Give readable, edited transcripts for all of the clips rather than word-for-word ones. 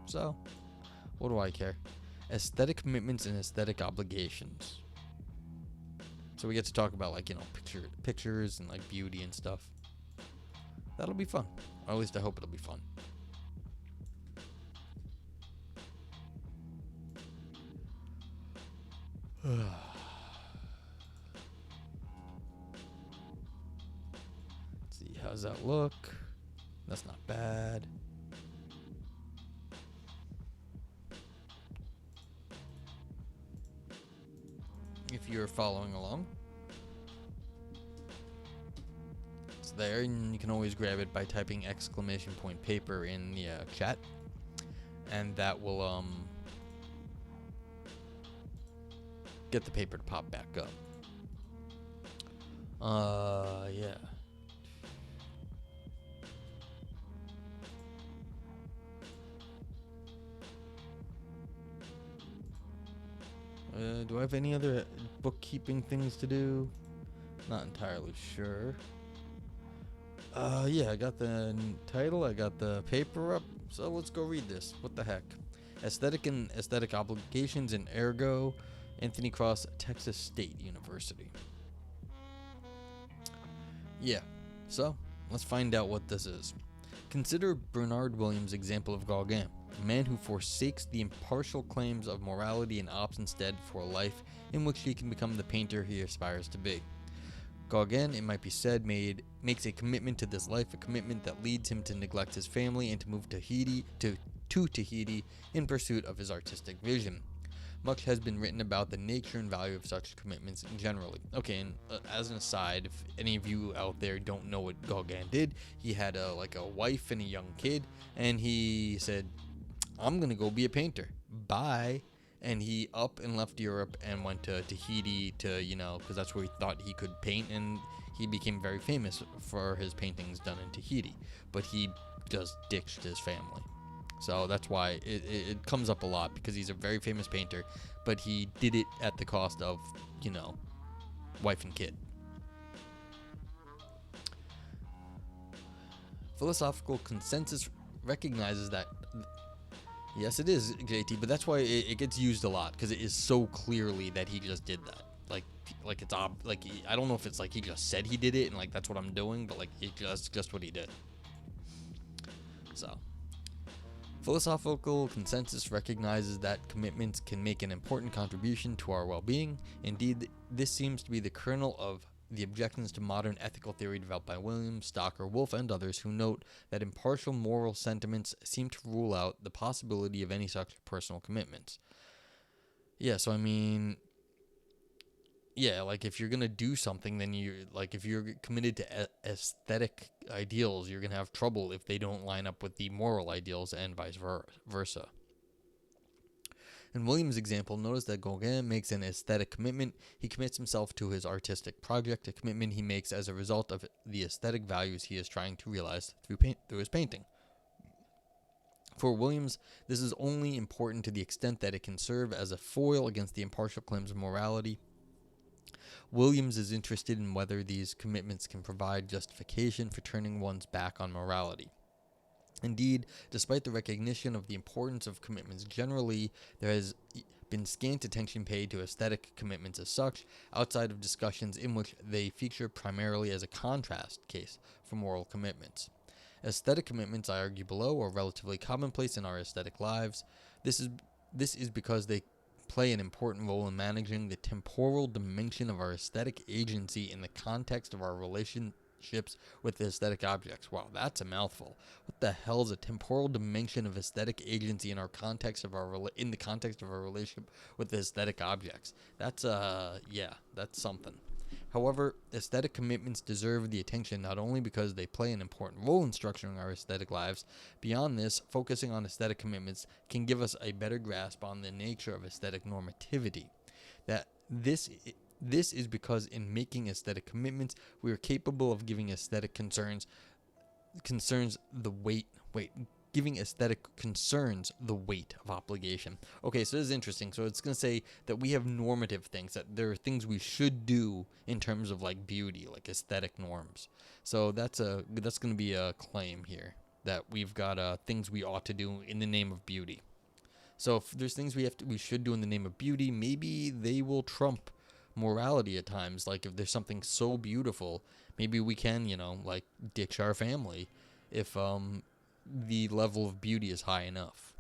So, what do I care? Aesthetic commitments and aesthetic obligations. So we get to talk about, like, pictures and, like, beauty and stuff. That'll be fun. Or at least I hope it'll be fun. Let's see, how's that look? That's not bad. If you're following along, it's there, and you can always grab it by typing !paper in the chat, and that will get the paper to pop back up. Yeah. Do I have any other bookkeeping things to do? Not entirely sure. Yeah, I got the title, I got the paper up, so let's go read this. What the heck? Aesthetic and Aesthetic Obligations in Ergo, Anthony Cross, Texas State University. Yeah, so let's find out what this is. Consider Bernard Williams' example of Gauguin, a man who forsakes the impartial claims of morality and opts instead for a life in which he can become the painter he aspires to be. Gauguin, it might be said, makes a commitment to this life, a commitment that leads him to neglect his family and to move to Tahiti in pursuit of his artistic vision. Much has been written about the nature and value of such commitments generally. Okay, and as an aside, if any of you out there don't know what Gauguin did, he had a wife and a young kid, and he said, I'm gonna go be a painter. Bye. And he up and left Europe and went to Tahiti to, because that's where he thought he could paint, and he became very famous for his paintings done in Tahiti. But he just ditched his family. So that's why it comes up a lot, because he's a very famous painter, but he did it at the cost of, wife and kid. Philosophical consensus recognizes that. Yes, it is, JT, but that's why it gets used a lot, because it is so clearly that he just did that. Like it's I don't know if it's like he just said he did it and like that's what I'm doing, but like it's just what he did. So, philosophical consensus recognizes that commitments can make an important contribution to our well-being. Indeed, this seems to be the kernel of the objections to modern ethical theory developed by Williams, Stocker, Wolff, and others, who note that impartial moral sentiments seem to rule out the possibility of any such personal commitments. Yeah, so I mean, yeah, like if you're gonna do something, then if you're committed to aesthetic ideals, you're gonna have trouble if they don't line up with the moral ideals, and vice versa. In Williams' example, notice that Gauguin makes an aesthetic commitment. He commits himself to his artistic project, a commitment he makes as a result of the aesthetic values he is trying to realize through his painting. For Williams, this is only important to the extent that it can serve as a foil against the impartial claims of morality. Williams is interested in whether these commitments can provide justification for turning one's back on morality. Indeed, despite the recognition of the importance of commitments generally, there has been scant attention paid to aesthetic commitments as such, outside of discussions in which they feature primarily as a contrast case for moral commitments. Aesthetic commitments, I argue below, are relatively commonplace in our aesthetic lives. This is because they play an important role in managing the temporal dimension of our aesthetic agency in the context of our relationships with aesthetic objects. Wow, that's a mouthful. What the hell is a temporal dimension of aesthetic agency in the context of our relationship with aesthetic objects? That's that's something. However, aesthetic commitments deserve the attention not only because they play an important role in structuring our aesthetic lives. Beyond this, focusing on aesthetic commitments can give us a better grasp on the nature of aesthetic normativity. That this is because in making aesthetic commitments, we are capable of giving aesthetic concerns the weight. Giving aesthetic concerns the weight of obligation. Okay, so this is interesting. So it's going to say that we have normative things, that there are things we should do in terms of like beauty, like aesthetic norms. So that's going to be a claim here. that we've got things we ought to do in the name of beauty. So if there's things we should do in the name of beauty, maybe they will trump morality at times. Like if there's something so beautiful, maybe we can, like ditch our family if the level of beauty is high enough.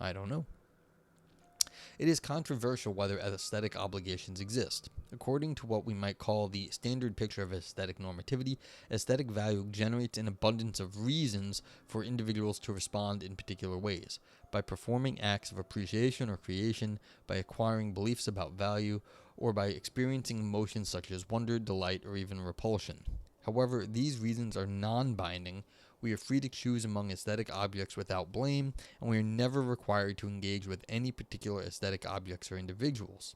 I don't know. It is controversial whether aesthetic obligations exist. According to what we might call the standard picture of aesthetic normativity, aesthetic value generates an abundance of reasons for individuals to respond in particular ways, by performing acts of appreciation or creation, by acquiring beliefs about value, or by experiencing emotions such as wonder, delight, or even repulsion. However, these reasons are non-binding. We are free to choose among aesthetic objects without blame, and we are never required to engage with any particular aesthetic objects or individuals.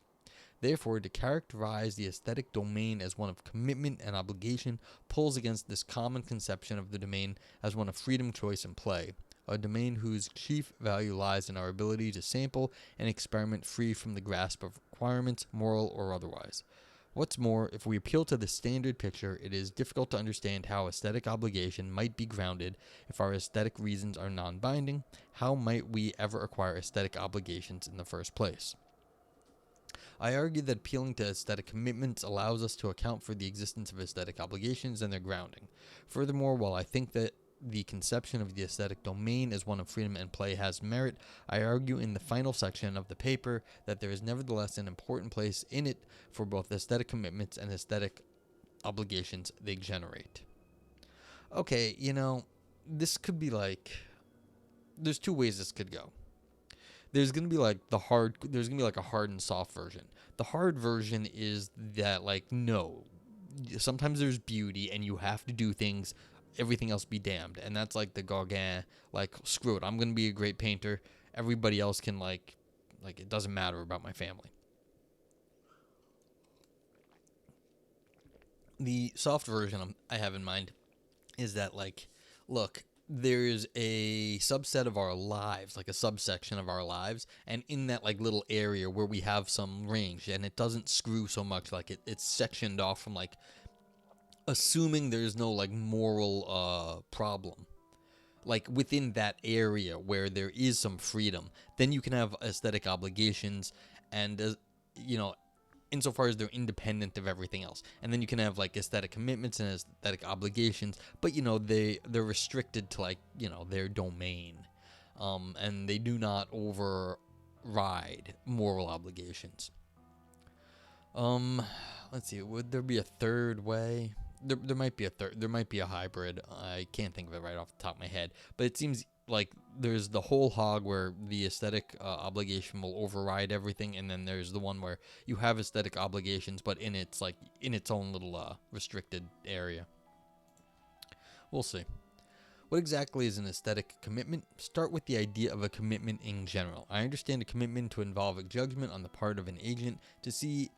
Therefore, to characterize the aesthetic domain as one of commitment and obligation pulls against this common conception of the domain as one of freedom, choice, and play, a domain whose chief value lies in our ability to sample and experiment free from the grasp of requirements, moral or otherwise. What's more, if we appeal to the standard picture, it is difficult to understand how aesthetic obligation might be grounded if our aesthetic reasons are non-binding. How might we ever acquire aesthetic obligations in the first place? I argue that appealing to aesthetic commitments allows us to account for the existence of aesthetic obligations and their grounding. Furthermore, while I think that the conception of the aesthetic domain as one of freedom and play has merit, I argue in the final section of the paper that there is nevertheless an important place in it for both aesthetic commitments and aesthetic obligations they generate. Okay, this could be there's two ways this could go. There's going to be a hard and soft version. The hard version is that no, sometimes there's beauty and you have to do things, everything else be damned. And that's like the Gauguin, screw it, I'm going to be a great painter. Everybody else can it doesn't matter about my family. The soft version I have in mind is that look, there's a subset of our lives, a subsection of our lives, and in that little area where we have some range and it doesn't screw so much, it's sectioned off from assuming there's no moral problem, within that area where there is some freedom, then you can have aesthetic obligations, and insofar as they're independent of everything else. And then you can have aesthetic commitments and aesthetic obligations, but they're restricted to their domain, and they do not override moral obligations. Let's see, would there be a third way? There might be a third. There might be a hybrid. I can't think of it right off the top of my head, but it seems like there's the whole hog where the aesthetic obligation will override everything, and then there's the one where you have aesthetic obligations, but in its own little restricted area. We'll see. What exactly is an aesthetic commitment? Start with the idea of a commitment in general. I understand a commitment to involve a judgment on the part of an agent to see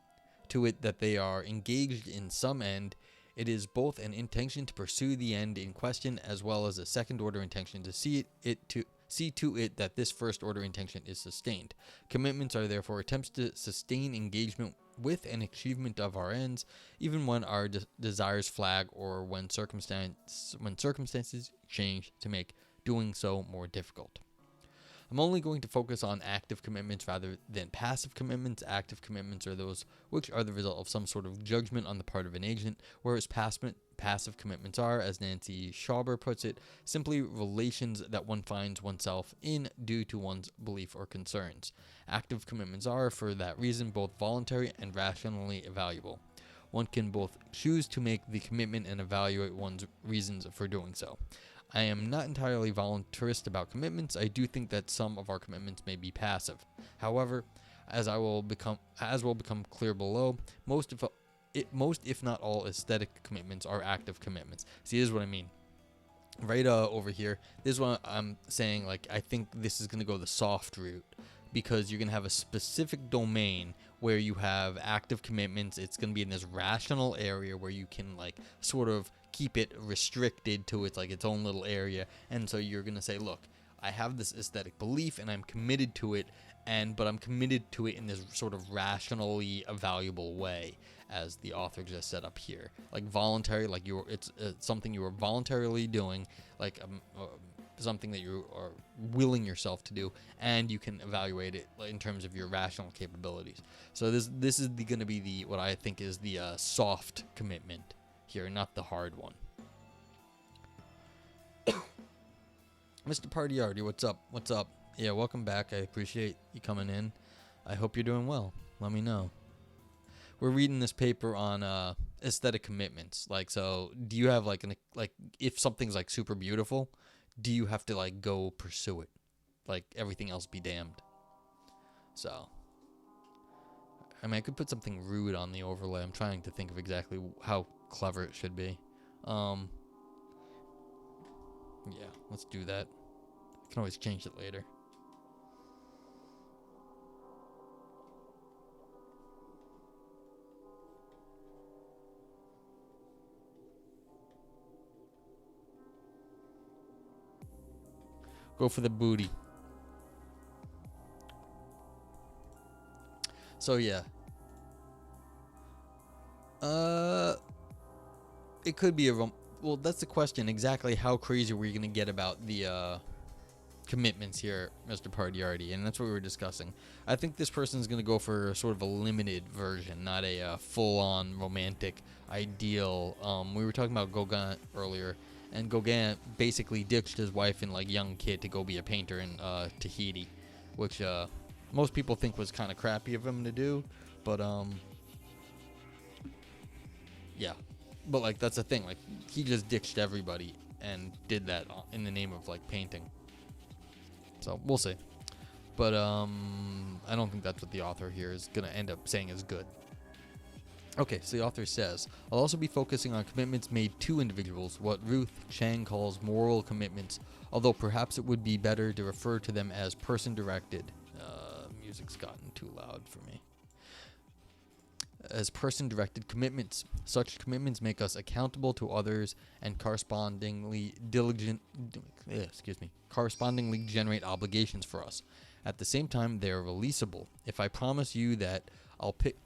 to it that they are engaged in some end. It is both an intention to pursue the end in question as well as a second-order intention to see to it that this first-order intention is sustained. Commitments are therefore attempts to sustain engagement with an achievement of our ends, even when our desires flag or when circumstances change to make doing so more difficult. I'm only going to focus on active commitments rather than passive commitments. Active commitments are those which are the result of some sort of judgment on the part of an agent, whereas passive commitments are, as Nancy Schauber puts it, simply relations that one finds oneself in due to one's belief or concerns. Active commitments are, for that reason, both voluntary and rationally evaluable. One can both choose to make the commitment and evaluate one's reasons for doing so. I am not entirely voluntarist about commitments. I do think that some of our commitments may be passive. However, as will become clear below, most if not all aesthetic commitments are active commitments. See, this is what I mean. Right over here, this is what I'm saying. I think this is going to go the soft route, because you're going to have a specific domain where you have active commitments. It's going to be in this rational area where you can sort of keep it restricted to its own little area. And so you're going to say, look, I have this aesthetic belief and I'm committed to it, but I'm committed to it in this sort of rationally evaluable way, as the author just set up here. Voluntary, it's something you are voluntarily doing, something that you are willing yourself to do, and you can evaluate it in terms of your rational capabilities. So this is going to be the what I think is the soft commitment here, not the hard one. Mr. Partiardi, what's up? What's up? Yeah, welcome back. I appreciate you coming in. I hope you're doing well. Let me know. We're reading this paper on aesthetic commitments. Like, so do you have like if something's like super beautiful, do you have to like go pursue it? Like everything else be damned. So, I mean, I could put something rude on the overlay. I'm trying to think of exactly how clever it should be. Yeah, let's do that. I can always change it later. Go for the booty. So yeah. It could be well, that's the question. Exactly how crazy were you going to get about the commitments here, Mr. Partiardi? And that's what we were discussing. I think this person's going to go for sort of a limited version, not a full-on romantic ideal. We were talking about Gauguin earlier, and Gauguin basically ditched his wife and like young kid to go be a painter in Tahiti, which most people think was kind of crappy of him to do, but yeah. But like that's the thing, like he just ditched everybody and did that in the name of like painting. So we'll see. But I don't think that's what the author here is gonna end up saying is good. Okay, so the author says, I'll also be focusing on commitments made to individuals, what Ruth Chang calls moral commitments, although perhaps it would be better to refer to them as person-directed. Music's gotten too loud for me. As person-directed commitments. Such commitments make us accountable to others and correspondingly correspondingly generate obligations for us. At the same time, they are releasable. If I promise you that I'll pick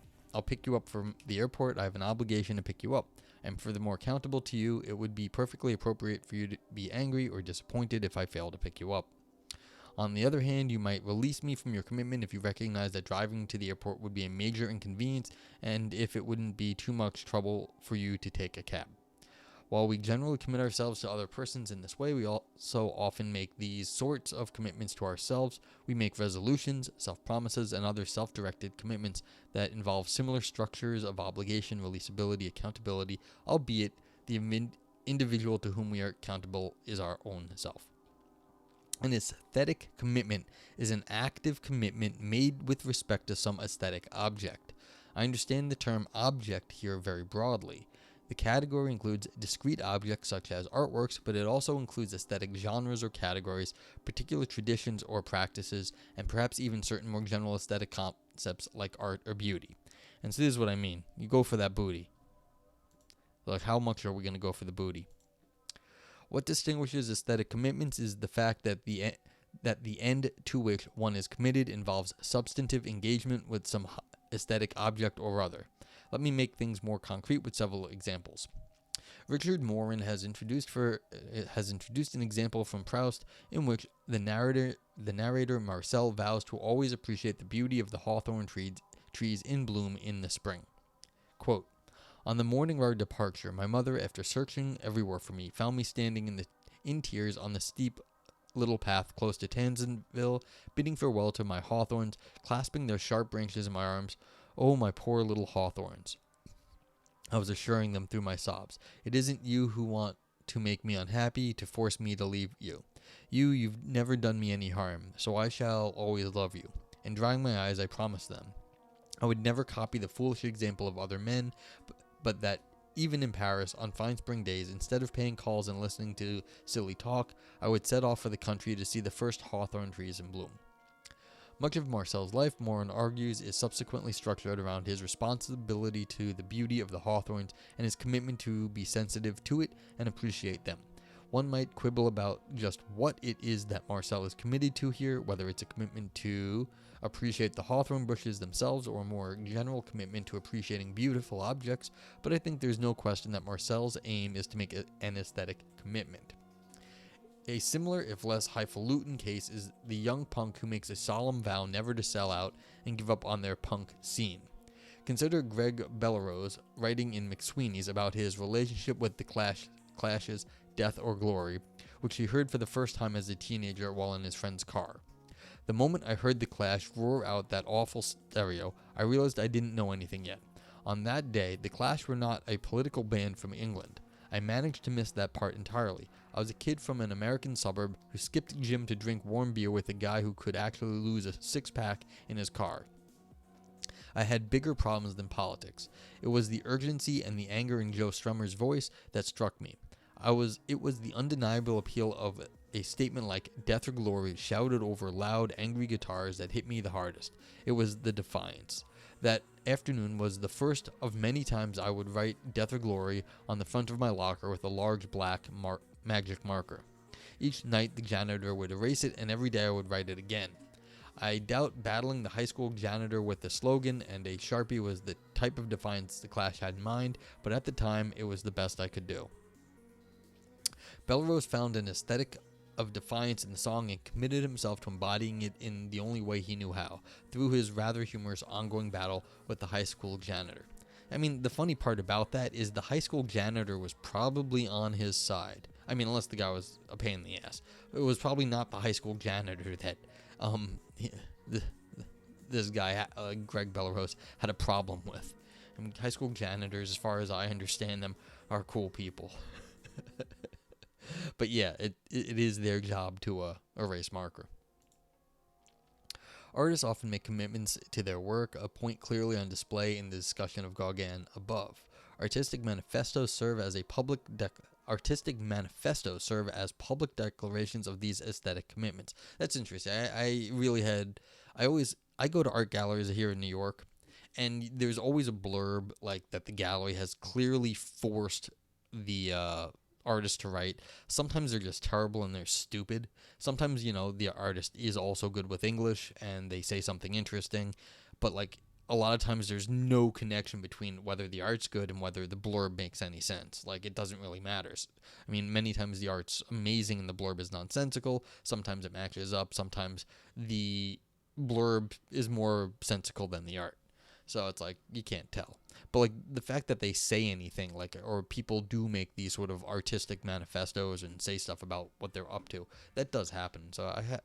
you up from the airport, I have an obligation to pick you up. And furthermore, accountable to you, it would be perfectly appropriate for you to be angry or disappointed if I fail to pick you up. On the other hand, you might release me from your commitment if you recognize that driving to the airport would be a major inconvenience and if it wouldn't be too much trouble for you to take a cab. While we generally commit ourselves to other persons in this way, we also often make these sorts of commitments to ourselves. We make resolutions, self-promises, and other self-directed commitments that involve similar structures of obligation, releasability, accountability, albeit the individual to whom we are accountable is our own self. An aesthetic commitment is an active commitment made with respect to some aesthetic object. I understand the term object here very broadly. The category includes discrete objects such as artworks, but it also includes aesthetic genres or categories, particular traditions or practices, and perhaps even certain more general aesthetic concepts like art or beauty. And so this is what I mean. You go for that booty. Like, how much are we going to go for the booty? What distinguishes aesthetic commitments is the fact that the end to which one is committed involves substantive engagement with some aesthetic object or other. Let me make things more concrete with several examples. Richard Morin has introduced an example from Proust in which the narrator Marcel vows to always appreciate the beauty of the hawthorn trees in bloom in the spring. Quote, on the morning of our departure, my mother, after searching everywhere for me, found me standing in tears on the steep little path close to Tanzanville, bidding farewell to my hawthorns, clasping their sharp branches in my arms. Oh, my poor little hawthorns, I was assuring them through my sobs. It isn't you who want to make me unhappy, to force me to leave you. You've never done me any harm, so I shall always love you. And drying my eyes, I promised them I would never copy the foolish example of other men, but that even in Paris, on fine spring days, instead of paying calls and listening to silly talk, I would set off for the country to see the first hawthorn trees in bloom. Much of Marcel's life, Morin argues, is subsequently structured around his responsibility to the beauty of the hawthorns and his commitment to be sensitive to it and appreciate them. One might quibble about just what it is that Marcel is committed to here, whether it's a commitment to appreciate the hawthorn bushes themselves or a more general commitment to appreciating beautiful objects, but I think there's no question that Marcel's aim is to make an aesthetic commitment. A similar, if less highfalutin case is the young punk who makes a solemn vow never to sell out and give up on their punk scene. Consider Greg Bellerose writing in McSweeney's about his relationship with the Clash's Death or Glory, which he heard for the first time as a teenager while in his friend's car. The moment I heard the Clash roar out that awful stereo, I realized I didn't know anything yet. On that day, the Clash were not a political band from England. I managed to miss that part entirely. I was a kid from an American suburb who skipped gym to drink warm beer with a guy who could actually lose a six-pack in his car. I had bigger problems than politics. It was the urgency and the anger in Joe Strummer's voice that struck me. It was the undeniable appeal of a statement like Death or Glory shouted over loud, angry guitars that hit me the hardest. It was the defiance. That afternoon was the first of many times I would write Death or Glory on the front of my locker with a large black magic marker. Each night the janitor would erase it, and every day I would write it again. I doubt battling the high school janitor with the slogan and a Sharpie was the type of defiance the Clash had in mind, but at the time it was the best I could do. Bellerose found an aesthetic of defiance in the song and committed himself to embodying it in the only way he knew how, through his rather humorous ongoing battle with the high school janitor. I mean, the funny part about that is the high school janitor was probably on his side. I mean, unless the guy was a pain in the ass. It was probably not the high school janitor that this guy, Greg Bellerose, had a problem with. I mean, high school janitors, as far as I understand them, are cool people. But yeah, it is their job to erase marker. Artists often make commitments to their work, a point clearly on display in the discussion of Gauguin above. Artistic manifestos serve as public declarations of these aesthetic commitments. That's interesting. I go to art galleries here in New York, and there's always a blurb like that the gallery has clearly forced the artist to write. Sometimes they're just terrible and they're stupid. Sometimes, the artist is also good with English and they say something interesting, but a lot of times there's no connection between whether the art's good and whether the blurb makes any sense. It doesn't really matter. I mean, many times the art's amazing and the blurb is nonsensical. Sometimes it matches up. Sometimes the blurb is more sensical than the art. So it's you can't tell. But the fact that they say anything, or people do make these sort of artistic manifestos and say stuff about what they're up to, that does happen. So I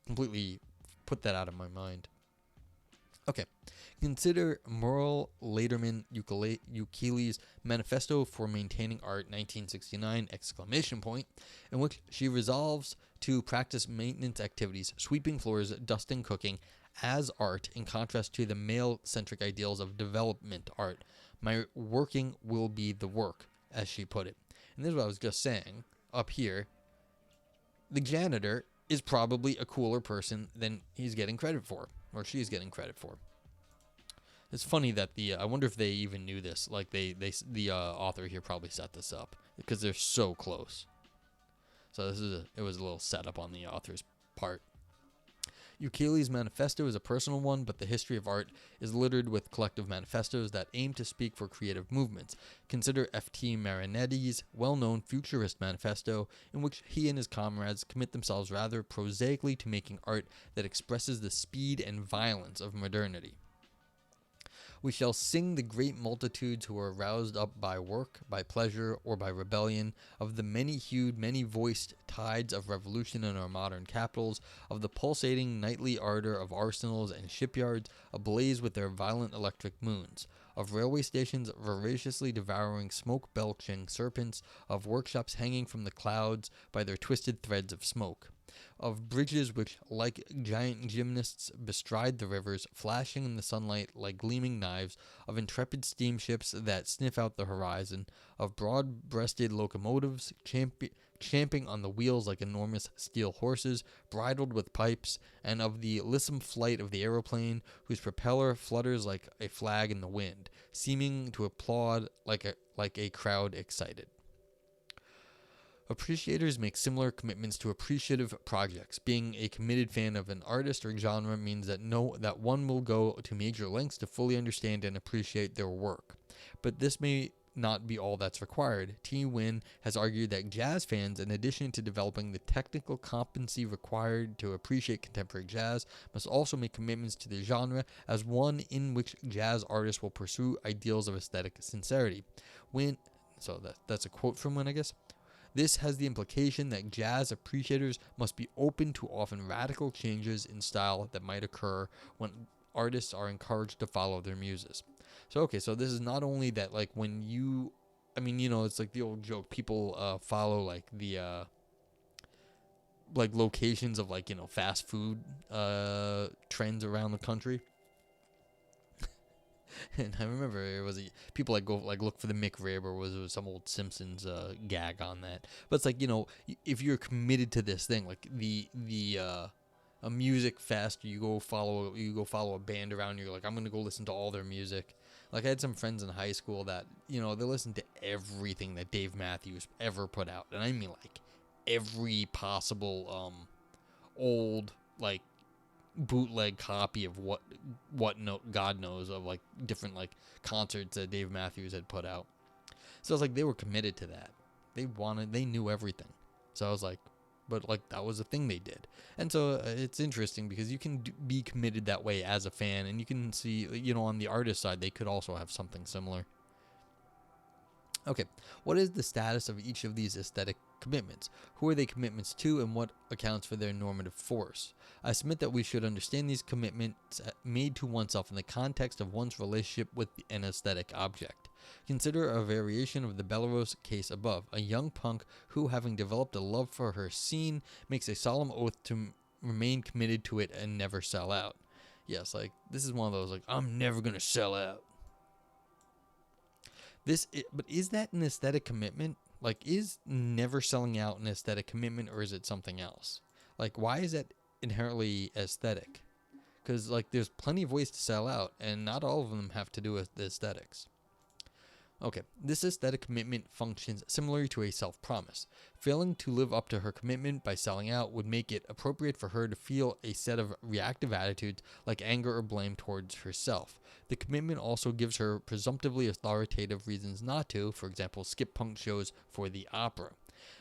completely put that out of my mind. Okay, consider Merle Laderman Ukele's Manifesto for Maintaining Art 1969, ! In which she resolves to practice maintenance activities, sweeping floors, dusting, cooking, as art in contrast to the male-centric ideals of development art. My working will be the work, as she put it. And this is what I was just saying. Up here, the janitor is probably a cooler person than he's getting credit for, or she's getting credit for. It's funny that I wonder if they even knew this. The author here probably set this up because they're so close. So it was a little setup on the author's part. Ukele's manifesto is a personal one, but the history of art is littered with collective manifestos that aim to speak for creative movements. Consider F.T. Marinetti's well-known Futurist Manifesto, in which he and his comrades commit themselves rather prosaically to making art that expresses the speed and violence of modernity. We shall sing the great multitudes who are roused up by work, by pleasure, or by rebellion, of the many-hued, many-voiced tides of revolution in our modern capitals, of the pulsating nightly ardor of arsenals and shipyards ablaze with their violent electric moons, of railway stations voraciously devouring smoke-belching serpents, of workshops hanging from the clouds by their twisted threads of smoke, of bridges which, like giant gymnasts, bestride the rivers, flashing in the sunlight like gleaming knives, of intrepid steamships that sniff out the horizon, of broad-breasted locomotives champing on the wheels like enormous steel horses, bridled with pipes, and of the lissom flight of the aeroplane, whose propeller flutters like a flag in the wind, seeming to applaud like a crowd excited. Appreciators make similar commitments to appreciative projects. Being a committed fan of an artist or genre means that one will go to major lengths to fully understand and appreciate their work. But this may not be all that's required. T. Wynn has argued that jazz fans, in addition to developing the technical competency required to appreciate contemporary jazz, must also make commitments to the genre as one in which jazz artists will pursue ideals of aesthetic sincerity. That's a quote from Wynn, I guess. This has the implication that jazz appreciators must be open to often radical changes in style that might occur when artists are encouraged to follow their muses. So this is not only that, like, when you, I mean, it's like the old joke, people follow like the like locations of, like, fast food trends around the country. And I remember it was people like go like look for the McRib, or was some old Simpsons gag on that. But it's like, if you're committed to this thing, like a music fest, you go follow a band around. You're like, I'm gonna go listen to all their music. Like, I had some friends in high school that they listened to everything that Dave Matthews ever put out, and I mean like every possible old like bootleg copy of what God knows of, like, different like concerts that Dave Matthews had put out. So I was like, they were committed to that. They knew everything. So I was like, but like that was the thing they did. And so it's interesting because you can be committed that way as a fan, and you can see, on the artist side, they could also have something similar. Okay, what is the status of each of these aesthetic commitments? Who are they commitments to, and what accounts for their normative force? I submit that we should understand these commitments made to oneself in the context of one's relationship with an aesthetic object. Consider a variation of the Belarus case above. A young punk who, having developed a love for her scene, makes a solemn oath to remain committed to it and never sell out. Yes, like, this is one of those, like, I'm never going to sell out. But is that an aesthetic commitment? Like, is never selling out an aesthetic commitment, or is it something else? Like, why is that inherently aesthetic? Because, like, there's plenty of ways to sell out, and not all of them have to do with the aesthetics. Okay, this aesthetic commitment functions similarly to a self-promise. Failing to live up to her commitment by selling out would make it appropriate for her to feel a set of reactive attitudes like anger or blame towards herself. The commitment also gives her presumptively authoritative reasons not to, for example, skip punk shows for the opera.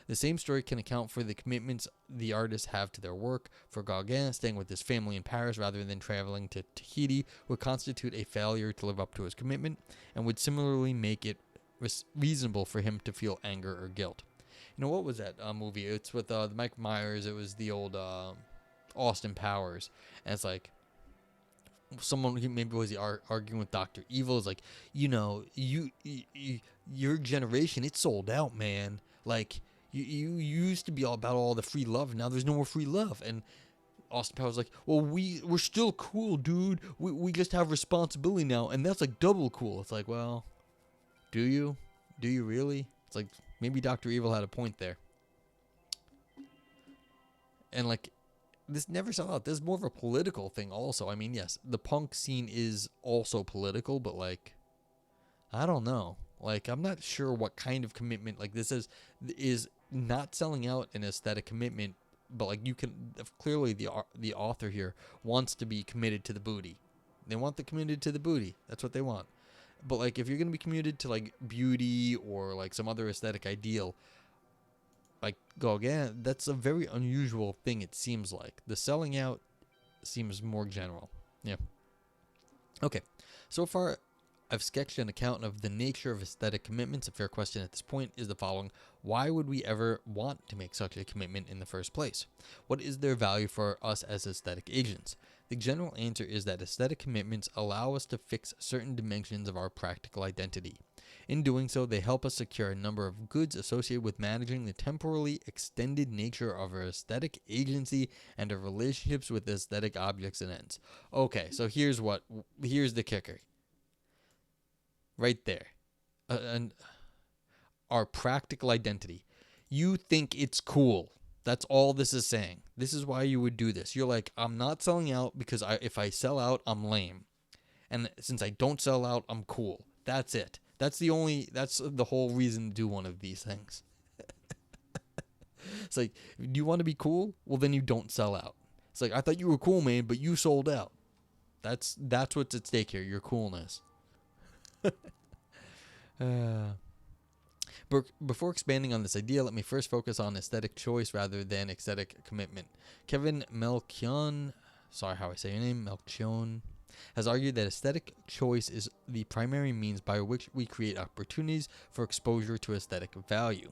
The same story can account for the commitments the artists have to their work. For Gauguin, staying with his family in Paris rather than traveling to Tahiti would constitute a failure to live up to his commitment, and would similarly make it reasonable for him to feel anger or guilt. What was that movie? It's with Mike Myers. It was the old Austin Powers. And it's like, someone who maybe was arguing with Dr. Evil is like, your generation, it's sold out, man. Like, you used to be all about all the free love. Now there's no more free love. And Austin Powers like, well, we're still cool, dude. We just have responsibility now, and that's like double cool. It's like, well, do you really? It's like, maybe Dr. Evil had a point there. And like, this never sell out. This is more of a political thing also. I mean, yes, the punk scene is also political, but like, I don't know. Like, I'm not sure what kind of commitment, like, this is not selling out an aesthetic commitment, but like, you can clearly, the author here wants to be committed to the booty. They want the committed to the booty. That's what they want. But like, if you're going to be committed to like beauty or like some other aesthetic ideal, like Gauguin, that's a very unusual thing, it seems like. The selling out seems more general. Yeah. Okay. So far, I've sketched an account of the nature of aesthetic commitments. A fair question at this point is the following. Why would we ever want to make such a commitment in the first place? What is their value for us as aesthetic agents? The general answer is that aesthetic commitments allow us to fix certain dimensions of our practical identity. In doing so, they help us secure a number of goods associated with managing the temporally extended nature of our aesthetic agency and our relationships with aesthetic objects and ends. Okay, so here's the kicker. Right there. And our practical identity. You think it's cool. That's all this is saying. This is why you would do this. You're like, I'm not selling out because if I sell out, I'm lame. And since I don't sell out, I'm cool. That's it. That's the whole reason to do one of these things. It's like, do you want to be cool? Well, then you don't sell out. It's like, I thought you were cool, man, but you sold out. That's what's at stake here, your coolness. Before expanding on this idea, let me first focus on aesthetic choice rather than aesthetic commitment. Kevin Melchion, sorry how I say your name, Melchion, has argued that aesthetic choice is the primary means by which we create opportunities for exposure to aesthetic value.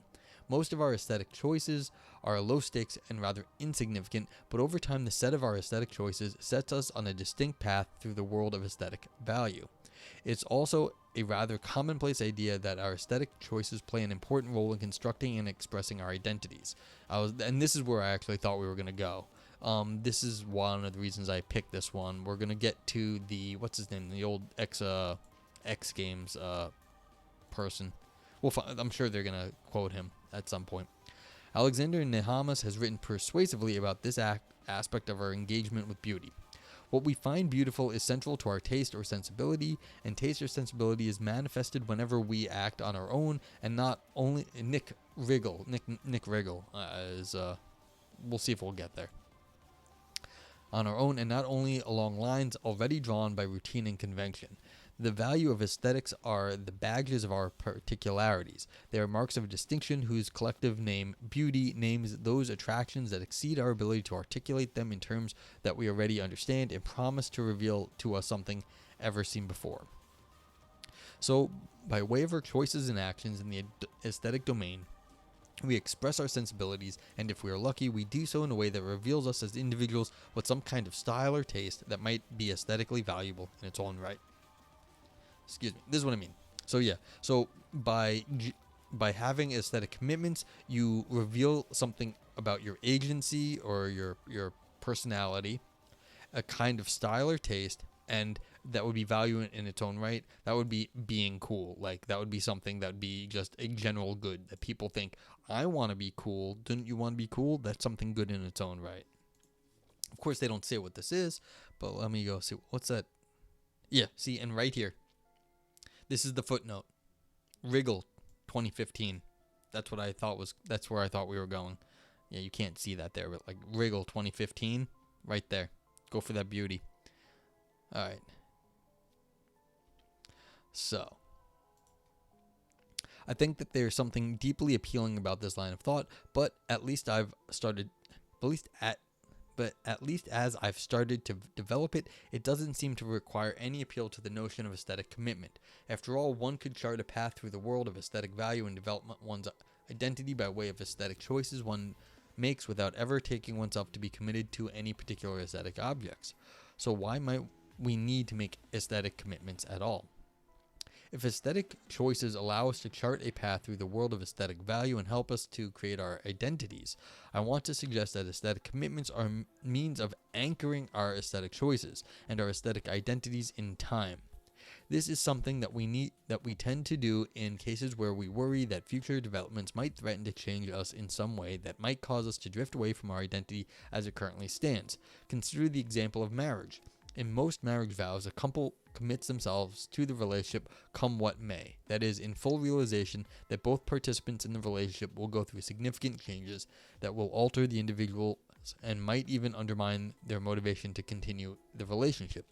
Most of our aesthetic choices are low stakes and rather insignificant, but over time the set of our aesthetic choices sets us on a distinct path through the world of aesthetic value. It's also a rather commonplace idea that our aesthetic choices play an important role in constructing and expressing our identities. And this is where I actually thought we were going to go. This is one of the reasons I picked this one. We're going to get to the, what's his name, the old X Games person. I'm sure they're going to quote him at some point. Alexander Nehamas has written persuasively about this aspect of our engagement with beauty. What we find beautiful is central to our taste or sensibility, and taste or sensibility is manifested whenever we act on our own, and not only Nick Riggle is we'll see if we'll get there. On our own, and not only along lines already drawn by routine and convention. The value of aesthetics are the badges of our particularities. They are marks of distinction whose collective name, beauty, names those attractions that exceed our ability to articulate them in terms that we already understand and promise to reveal to us something ever seen before. So, by way of our choices and actions in the aesthetic domain, we express our sensibilities, and if we are lucky, we do so in a way that reveals us as individuals with some kind of style or taste that might be aesthetically valuable in its own right. Excuse me. This is what I mean. So by having aesthetic commitments, you reveal something about your agency or your personality, a kind of style or taste, and that would be value in its own right. That would be being cool. Like, that would be something that would be just a general good that people think, I want to be cool. Don't you want to be cool? That's something good in its own right. Of course, they don't say what this is, but let me go see. What's that? Yeah, see, and right here. This is the footnote. Riggle, 2015. That's where I thought we were going. Yeah, you can't see that there, but like Riggle 2015, right there. Go for that beauty. All right. So, I think that there's something deeply appealing about this line of thought, but at least as I've started to develop it, it doesn't seem to require any appeal to the notion of aesthetic commitment. After all, one could chart a path through the world of aesthetic value and develop one's identity by way of aesthetic choices one makes without ever taking oneself to be committed to any particular aesthetic objects. So why might we need to make aesthetic commitments at all? If aesthetic choices allow us to chart a path through the world of aesthetic value and help us to create our identities, I want to suggest that aesthetic commitments are means of anchoring our aesthetic choices and our aesthetic identities in time. This is something that we tend to do in cases where we worry that future developments might threaten to change us in some way that might cause us to drift away from our identity as it currently stands. Consider the example of marriage. In most marriage vows, a couple commits themselves to the relationship come what may. That is, in full realization that both participants in the relationship will go through significant changes that will alter the individuals and might even undermine their motivation to continue the relationship.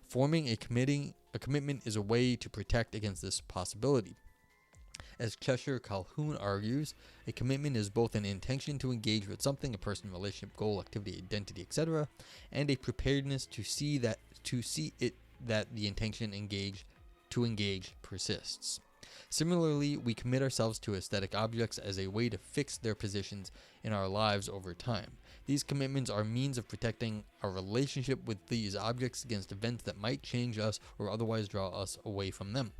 Forming a commitment is a way to protect against this possibility. As Cheshire Calhoun argues, a commitment is both an intention to engage with something, a person, relationship, goal, activity, identity, etc., and a preparedness to see that the intention to engage persists. Similarly, we commit ourselves to aesthetic objects as a way to fix their positions in our lives over time. These commitments are means of protecting our relationship with these objects against events that might change us or otherwise draw us away from them.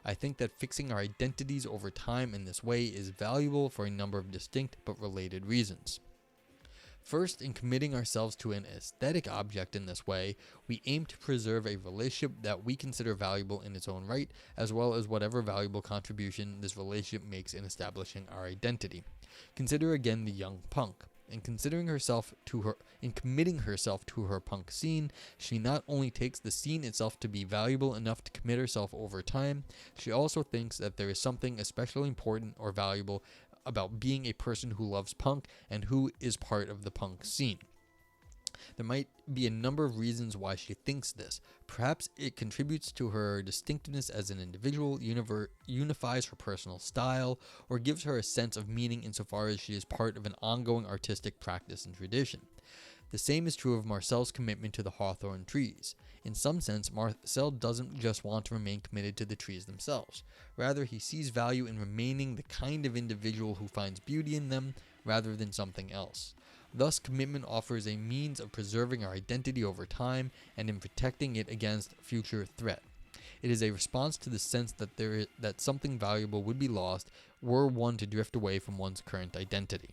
I think that fixing our identities over time in this way is valuable for a number of distinct but related reasons. First, in committing ourselves to an aesthetic object in this way, we aim to preserve a relationship that we consider valuable in its own right, as well as whatever valuable contribution this relationship makes in establishing our identity. Consider again the young punk. In committing herself to her punk scene, she not only takes the scene itself to be valuable enough to commit herself over time, she also thinks that there is something especially important or valuable about being a person who loves punk and who is part of the punk scene. There might be a number of reasons why she thinks this. Perhaps it contributes to her distinctiveness as an individual, unifies her personal style, or gives her a sense of meaning insofar as she is part of an ongoing artistic practice and tradition. The same is true of Marcel's commitment to the hawthorn trees. In some sense, Marcel doesn't just want to remain committed to the trees themselves. Rather, he sees value in remaining the kind of individual who finds beauty in them rather than something else. Thus, commitment offers a means of preserving our identity over time and in protecting it against future threat. It is a response to the sense that something valuable would be lost were one to drift away from one's current identity.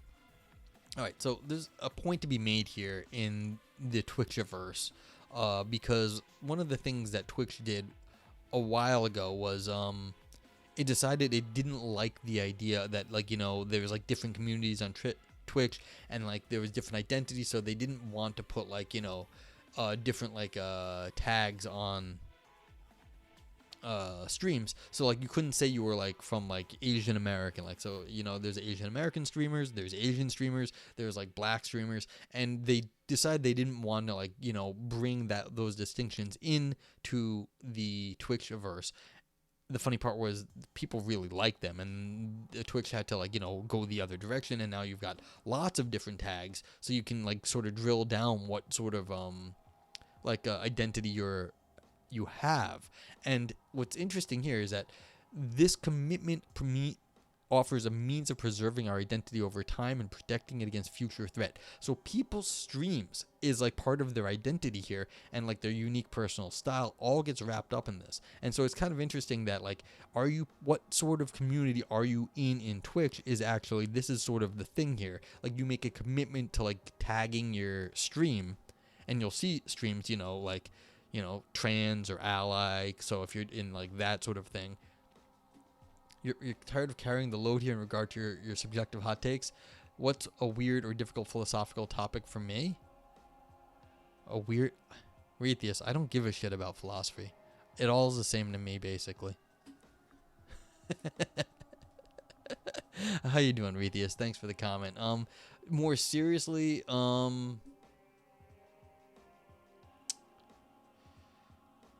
Alright, so there's a point to be made here in the Twitchiverse, because one of the things that Twitch did a while ago was it decided it didn't like the idea that, like, you know, there was like different communities on Twitch, and like there was different identities, so they didn't want to put, like, you know, different like tags on streams. So like you couldn't say you were like from like Asian American, like, so, you know, there's Asian American streamers, there's Asian streamers, there's like black streamers, and they decided they didn't want to, like, you know, bring those distinctions in to the Twitchiverse. The funny part was people really liked them, and Twitch had to, like, you know, go the other direction, and now you've got lots of different tags, so you can like sort of drill down what sort of identity you have. And what's interesting here is that this commitment offers a means of preserving our identity over time and protecting it against future threat. So people's streams is like part of their identity here, and like their unique personal style all gets wrapped up in this. And so it's kind of interesting that, like, what sort of community are you in Twitch is actually, this is sort of the thing here. Like, you make a commitment to like tagging your stream, and you'll see streams, you know, like, you know, trans or ally. So if you're in like that sort of thing, you're tired of carrying the load here in regard to your subjective hot takes. What's a weird or difficult philosophical topic for me? Retheus, I don't give a shit about philosophy. It all is the same to me, basically. How you doing, Retheus? Thanks for the comment. More seriously,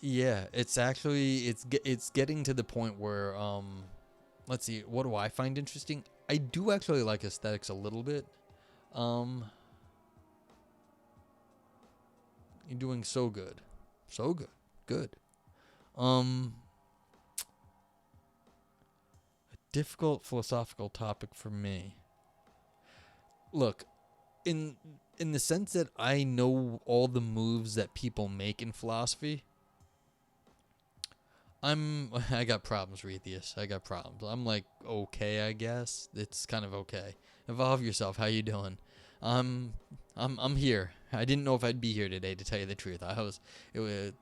yeah, it's actually, it's getting to the point where, let's see, what do I find interesting? I do actually like aesthetics a little bit. You're doing so good. So good. Good. A difficult philosophical topic for me. Look, in the sense that I know all the moves that people make in philosophy, I got problems, Retheus. I got problems. I'm like, okay, I guess. It's kind of okay. Evolve yourself. How you doing? I'm here. I didn't know if I'd be here today, to tell you the truth.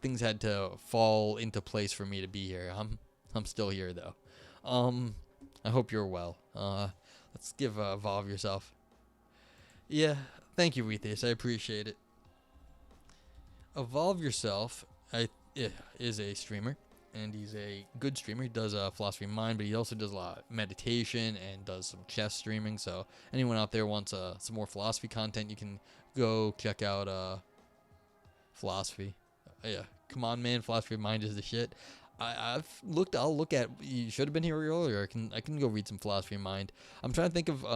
Things had to fall into place for me to be here. I'm still here though. I hope you're well. Let's give Evolve yourself. Yeah, thank you, Retheus. I appreciate it. Evolve yourself is a streamer. And he's a good streamer. He does Philosophy of Mind, but he also does a lot of meditation and does some chess streaming. So anyone out there wants some more philosophy content, you can go check out philosophy. Yeah, come on, man. Philosophy of Mind is the shit. I'll look at. You should have been here earlier. I can go read some Philosophy of Mind. I'm trying to think of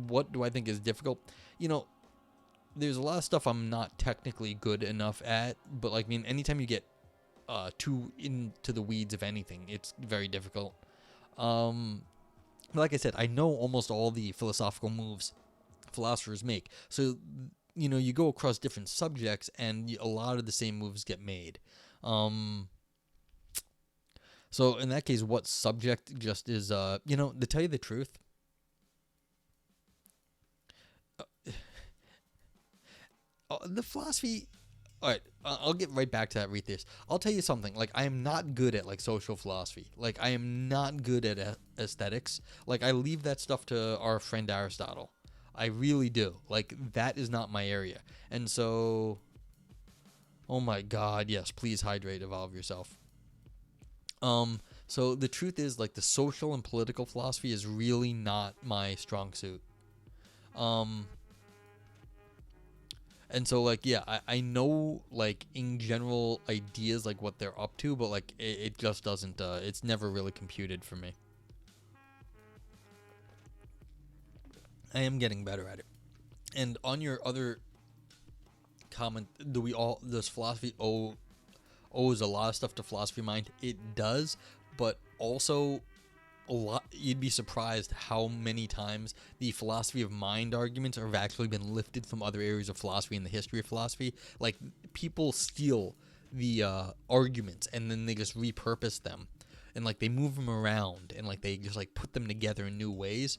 what do I think is difficult. You know, there's a lot of stuff I'm not technically good enough at, but like, I mean, anytime you get too into the weeds of anything, it's very difficult. Like I said, I know almost all the philosophical moves philosophers make. So, you know, you go across different subjects, and a lot of the same moves get made. So in that case, what subject just is, you know, to tell you the truth, the philosophy. All right, I'll get right back to that, Retheus. I'll tell you something. Like, I am not good at, like, social philosophy. Like, I am not good at aesthetics. Like, I leave that stuff to our friend Aristotle. I really do. Like, that is not my area. And so, oh my God, yes, please hydrate, evolve yourself. So the truth is, like, the social and political philosophy is really not my strong suit. And so like yeah, I know like in general ideas like what they're up to, but like it just doesn't it's never really computed for me. I am getting better at it. And on your other comment, does philosophy owes a lot of stuff to philosophy mind? It does, but also a lot. You'd be surprised how many times the philosophy of mind arguments have actually been lifted from other areas of philosophy in the history of philosophy. Like people steal the arguments and then they just repurpose them, and like they move them around and like they just like put them together in new ways.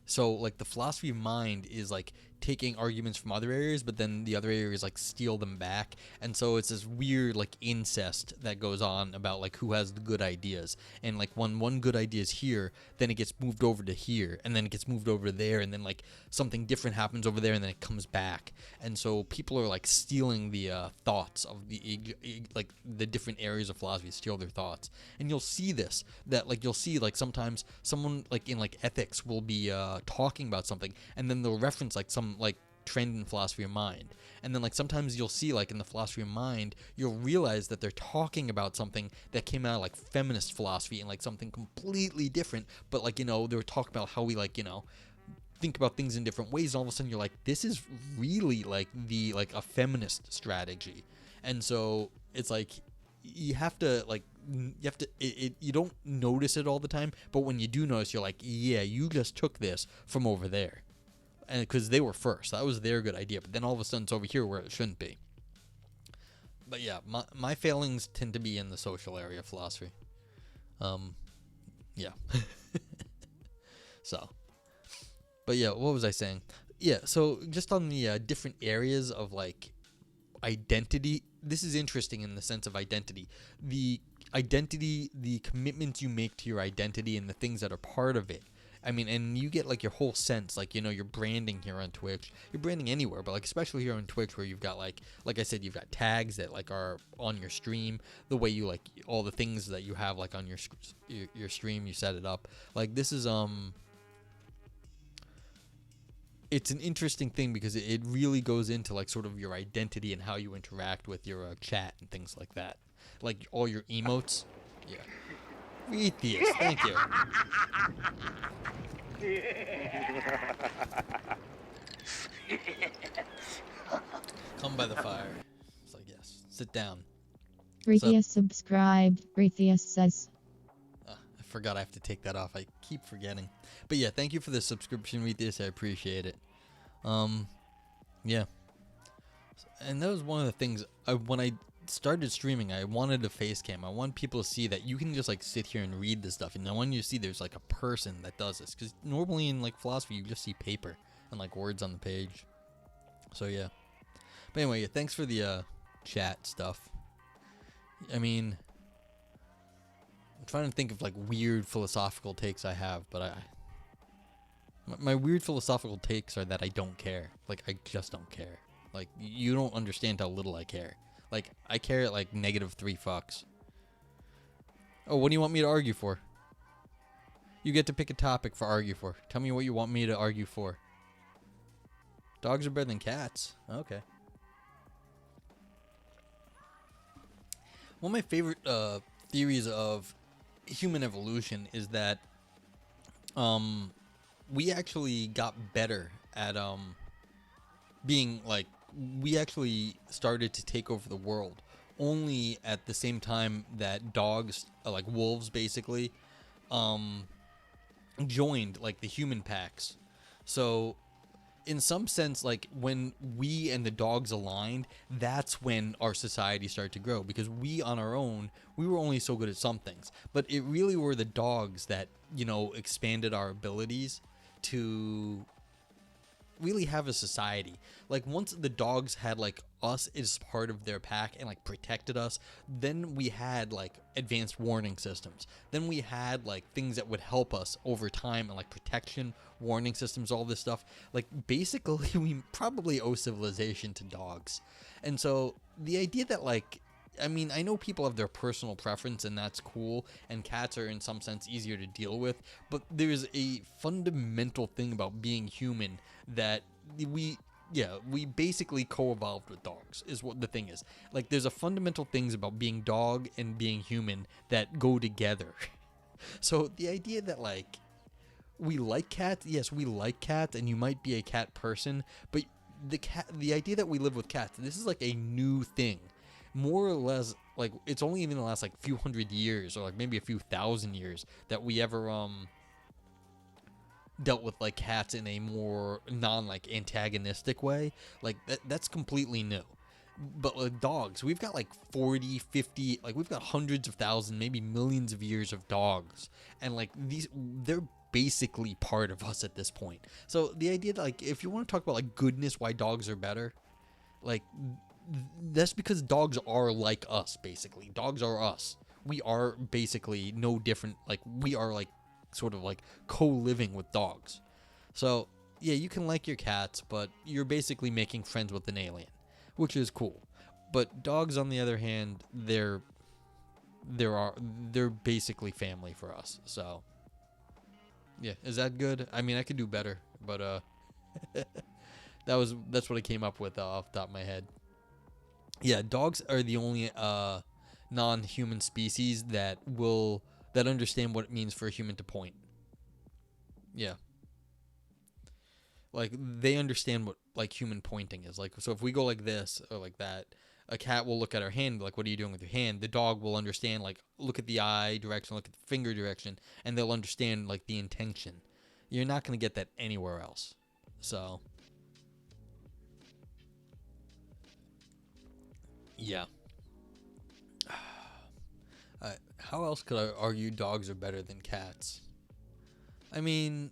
So like the philosophy of mind is like taking arguments from other areas, but then the other areas like steal them back. And so it's this weird like incest that goes on about like who has the good ideas. And like when one good idea is here, then it gets moved over to here, and then it gets moved over to there, and then like something different happens over there, and then it comes back. And so people are like stealing the thoughts of like the different areas of philosophy, steal their thoughts. And you'll see this, that like you'll see like sometimes someone like in like ethics will be talking about something, and then they'll reference like some like trend in philosophy of mind. And then like sometimes you'll see like in the philosophy of mind, you'll realize that they're talking about something that came out of like feminist philosophy and like something completely different, but like, you know, they were talking about how we like, you know, think about things in different ways, and all of a sudden you're like, this is really like the like a feminist strategy. And so it's like you have to like you don't notice it all the time, but when you do notice, you're like, yeah, you just took this from over there, and because they were first, that was their good idea, but then all of a sudden it's over here where it shouldn't be. But yeah, my failings tend to be in the social area of philosophy. Yeah. So, but yeah, what was I saying? Yeah, so just on the different areas of like identity, this is interesting in the sense of identity. The identity, the commitments you make to your identity and the things that are part of it. I mean, and you get like your whole sense, like, you know, you're branding here on Twitch, you're branding anywhere, but like especially here on Twitch where you've got like I said, you've got tags that like are on your stream, the way you like all the things that you have like on your stream, you set it up. Like this is it's an interesting thing because it really goes into like sort of your identity and how you interact with your chat and things like that. Like all your emotes. Yeah. Atheist, thank you. Come by the fire. It's like, yes, sit down. Retheus subscribed. Retheus says. I forgot I have to take that off. I keep forgetting. But yeah, thank you for the subscription, Retheus. I appreciate it. Yeah. And that was one of the things, when I started streaming, I wanted a face cam. I want people to see that you can just like sit here and read this stuff, and I want you to see there's like a person that does this, because normally in like philosophy you just see paper and like words on the page. So yeah. But anyway, yeah, thanks for the chat stuff. I mean, I'm trying to think of like weird philosophical takes I have, but my weird philosophical takes are that I don't care. Like I just don't care. Like you don't understand how little I care. Like I care at like -3 fucks. Oh, what do you want me to argue for? You get to pick a topic for argue for. Tell me what you want me to argue for. Dogs are better than cats. Okay. One of my favorite theories of human evolution is that we actually got better at being like, we actually started to take over the world only at the same time that dogs, like wolves basically, joined like the human packs. So in some sense, like when we and the dogs aligned, that's when our society started to grow, because we on our own, we were only so good at some things, but it really were the dogs that, you know, expanded our abilities to really have a society. Like once the dogs had like us as part of their pack and like protected us, then we had like advanced warning systems. Then we had like things that would help us over time, and like protection, warning systems, all this stuff. Like basically we probably owe civilization to dogs. And so the idea that like, I mean, I know people have their personal preference and that's cool, and cats are in some sense easier to deal with, but there's a fundamental thing about being human that we basically co-evolved with dogs is what the thing is. Like, there's a fundamental things about being dog and being human that go together. So the idea that, like, we like cats, yes, we like cats, and you might be a cat person, but the idea that we live with cats, this is like a new thing. More or less, like, it's only even the last like few hundred years, or like maybe a few thousand years, that we ever dealt with like cats in a more non like antagonistic way. Like that's completely new. But with dogs, we've got like 40, 50, like we've got hundreds of thousands, maybe millions of years of dogs, and like they're basically part of us at this point. So the idea that, like, if you want to talk about like goodness, why dogs are better, like, that's because dogs are like us. Basically, dogs are us. We are basically no different. Like, we are like sort of like co-living with dogs. So yeah, you can like your cats, but you're basically making friends with an alien, which is cool. But dogs, on the other hand, they're basically family for us. So yeah, is that good? I mean, I could do better, but that's what I came up with off the top of my head. Yeah, dogs are the only non-human species that understand what it means for a human to point. Yeah. Like, they understand what like human pointing is. Like, so if we go like this or like that, a cat will look at our hand, like, what are you doing with your hand? The dog will understand, like, look at the eye direction, look at the finger direction, and they'll understand like the intention. You're not going to get that anywhere else. So yeah. How else could I argue dogs are better than cats? I mean,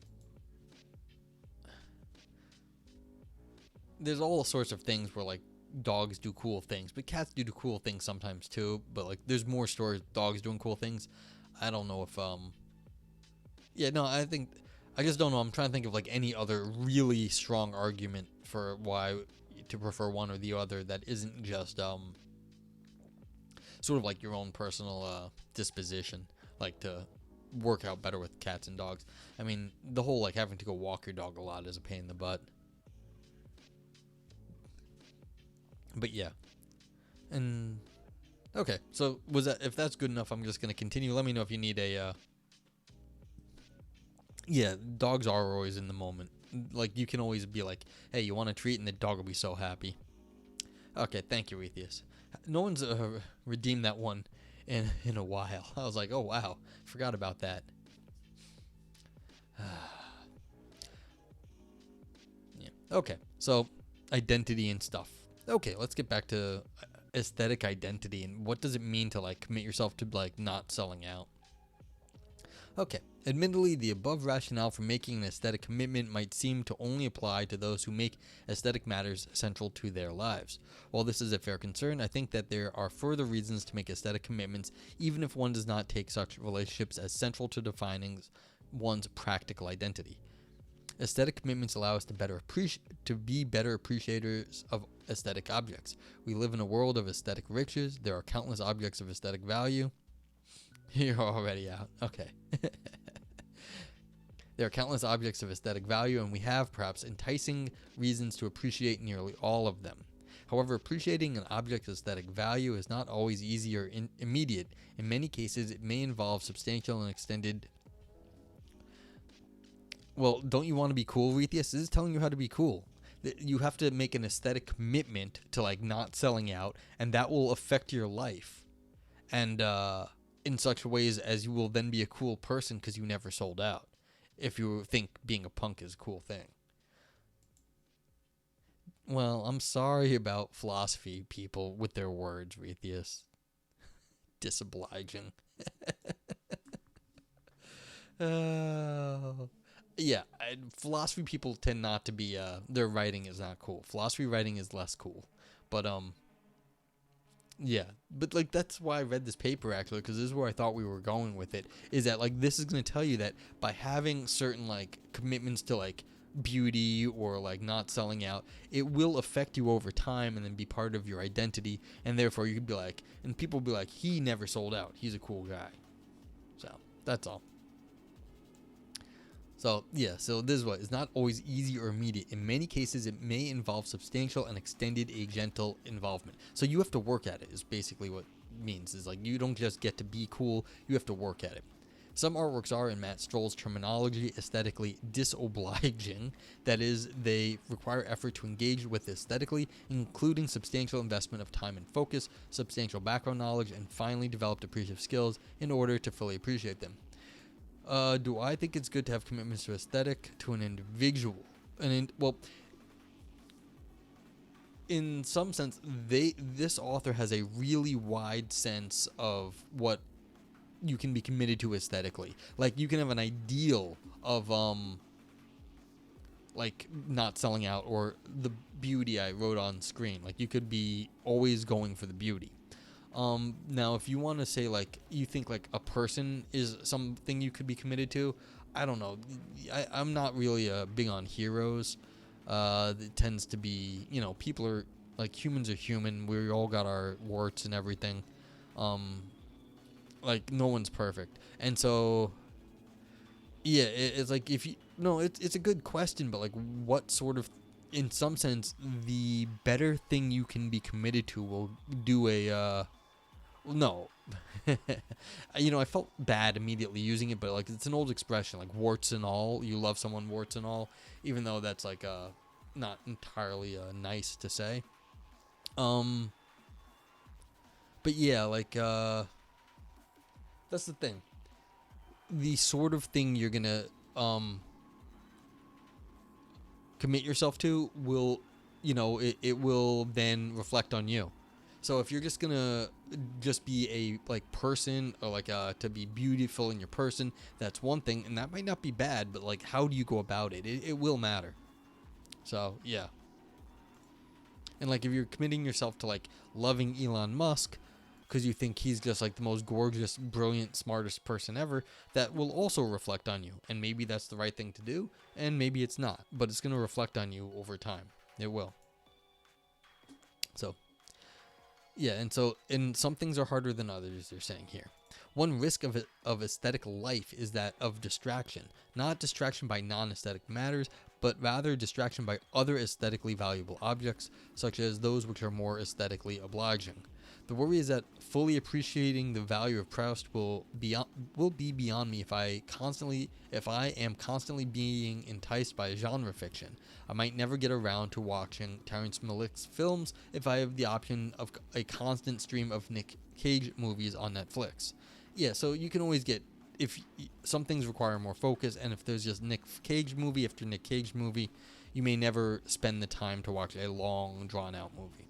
there's all sorts of things where like dogs do cool things, but cats do cool things sometimes too. But like, there's more stories of dogs doing cool things. I don't know if yeah, no, I just don't know. I'm trying to think of like any other really strong argument for why to prefer one or the other that isn't just sort of like your own personal disposition, like to work out better with cats and dogs. I mean, the whole like having to go walk your dog a lot is a pain in the butt. But yeah. And okay, so if that's good enough, I'm just gonna continue. Let me know if you need a yeah, dogs are always in the moment. Like, you can always be like, hey, you want a treat, and the dog will be so happy. Okay, thank you, Atheist. No one's redeemed that one in a while. I was like, oh wow, forgot about that. Yeah. Okay, so identity and stuff. Okay, let's get back to aesthetic identity and what does it mean to like commit yourself to like not selling out. Okay, admittedly, the above rationale for making an aesthetic commitment might seem to only apply to those who make aesthetic matters central to their lives. While this is a fair concern, I think that there are further reasons to make aesthetic commitments, even if one does not take such relationships as central to defining one's practical identity. Aesthetic commitments allow us to be better appreciators of aesthetic objects. We live in a world of aesthetic riches. There are countless objects of aesthetic value. You're already out. Okay. There are countless objects of aesthetic value, and we have, perhaps, enticing reasons to appreciate nearly all of them. However, appreciating an object's aesthetic value is not always easy or immediate. In many cases, it may involve substantial and extended... Well, don't you want to be cool, Rethius? This is telling you how to be cool. You have to make an aesthetic commitment to, like, not selling out, and that will affect your life. And, in such ways as you will then be a cool person because you never sold out, if you think being a punk is a cool thing. Well, I'm sorry about philosophy people with their words, Rethius. Disobliging. Yeah, philosophy people tend not to be, their writing is not cool. Philosophy writing is less cool. But, yeah, but like that's why I read this paper actually, because this is where I thought we were going with it, is that like this is going to tell you that by having certain like commitments to like beauty or like not selling out, it will affect you over time and then be part of your identity, and therefore you could be like, and people will be like, he never sold out, he's a cool guy. So that's all. So, yeah, so this is what is not always easy or immediate. In many cases, it may involve substantial and extended a gentle involvement. So you have to work at it, is basically what it means. Is like you don't just get to be cool, you have to work at it. Some artworks are, in Matt Stroll's terminology, aesthetically disobliging. That is, they require effort to engage with aesthetically, including substantial investment of time and focus, substantial background knowledge, and finely developed appreciative skills in order to fully appreciate them. Do I think it's good to have commitments to aesthetic to an individual? Well, in some sense, this author has a really wide sense of what you can be committed to aesthetically. Like, you can have an ideal of like not selling out, or the beauty I wrote on screen. Like, you could be always going for the beauty. Now, if you want to say, like, you think, like, a person is something you could be committed to, I don't know. I'm not really big on heroes. It tends to be, people are, like, humans are human. We all got our warts and everything. Like, no one's perfect. And so, yeah, it's like, if you, no, it's a good question, but, like, what sort of, in some sense, the better thing you can be committed to will do no. I felt bad immediately using it, but, like, it's an old expression, like, warts and all. You love someone, warts and all, even though that's, like, not entirely nice to say. But yeah, like, that's the thing. The sort of thing you're gonna commit yourself to will, it will then reflect on you. So if you're just gonna just be a, like, person, or, like, to be beautiful in your person, that's one thing, and that might not be bad, but, like, how do you go about it? It will matter. So yeah. And, like, if you're committing yourself to, like, loving Elon Musk because you think he's just, like, the most gorgeous, brilliant, smartest person ever, that will also reflect on you. And maybe that's the right thing to do, and maybe it's not, but it's going to reflect on you over time. It will. So yeah, and some things are harder than others, they're saying here. One risk of aesthetic life is that of distraction. Not distraction by non-aesthetic matters, but rather distraction by other aesthetically valuable objects, such as those which are more aesthetically obliging. The worry is that fully appreciating the value of Proust will be beyond me if I am constantly being enticed by genre fiction. I might never get around to watching Terrence Malick's films if I have the option of a constant stream of Nick Cage movies on Netflix. Yeah, so you can always get, if some things require more focus, and if there's just Nick Cage movie after Nick Cage movie, you may never spend the time to watch a long, drawn-out movie.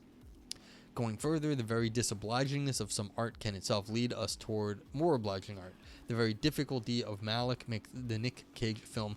Going further, the very disobligingness of some art can itself lead us toward more obliging art. The very difficulty of Malick makes the Nick Cage films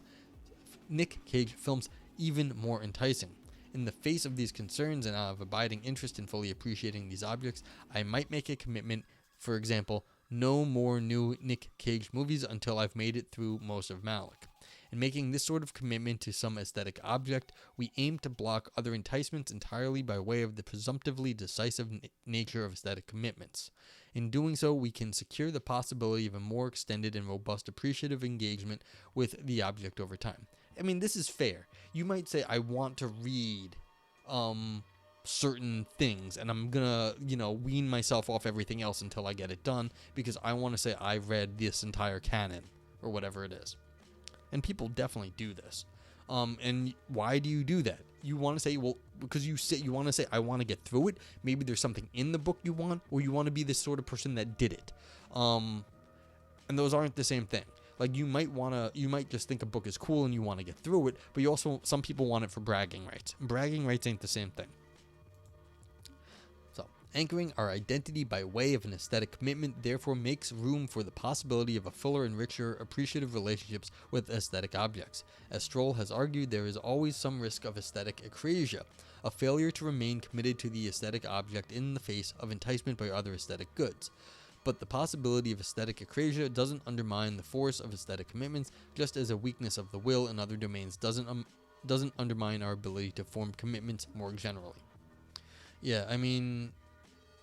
even more enticing. In the face of these concerns and out of abiding interest in fully appreciating these objects, I might make a commitment. For example, no more new Nick Cage movies until I've made it through most of Malick. In making this sort of commitment to some aesthetic object, we aim to block other enticements entirely by way of the presumptively decisive nature of aesthetic commitments. In doing so, we can secure the possibility of a more extended and robust appreciative engagement with the object over time. I mean, this is fair. You might say, I want to read certain things, and I'm gonna, wean myself off everything else until I get it done, because I want to say I read this entire canon, or whatever it is. And people definitely do this. And why do you do that? You want to say, well, because you want to say, I want to get through it. Maybe there's something in the book you want, or you want to be this sort of person that did it. And those aren't the same thing. Like, you might just think a book is cool and you want to get through it, but some people want it for bragging rights. Bragging rights ain't the same thing. So, anchoring our identity by way of an aesthetic commitment therefore makes room for the possibility of a fuller and richer appreciative relationships with aesthetic objects. As Stroll has argued, there is always some risk of aesthetic acrasia, a failure to remain committed to the aesthetic object in the face of enticement by other aesthetic goods. But the possibility of aesthetic acrasia doesn't undermine the force of aesthetic commitments, just as a weakness of the will in other domains doesn't undermine our ability to form commitments more generally. Yeah, I mean,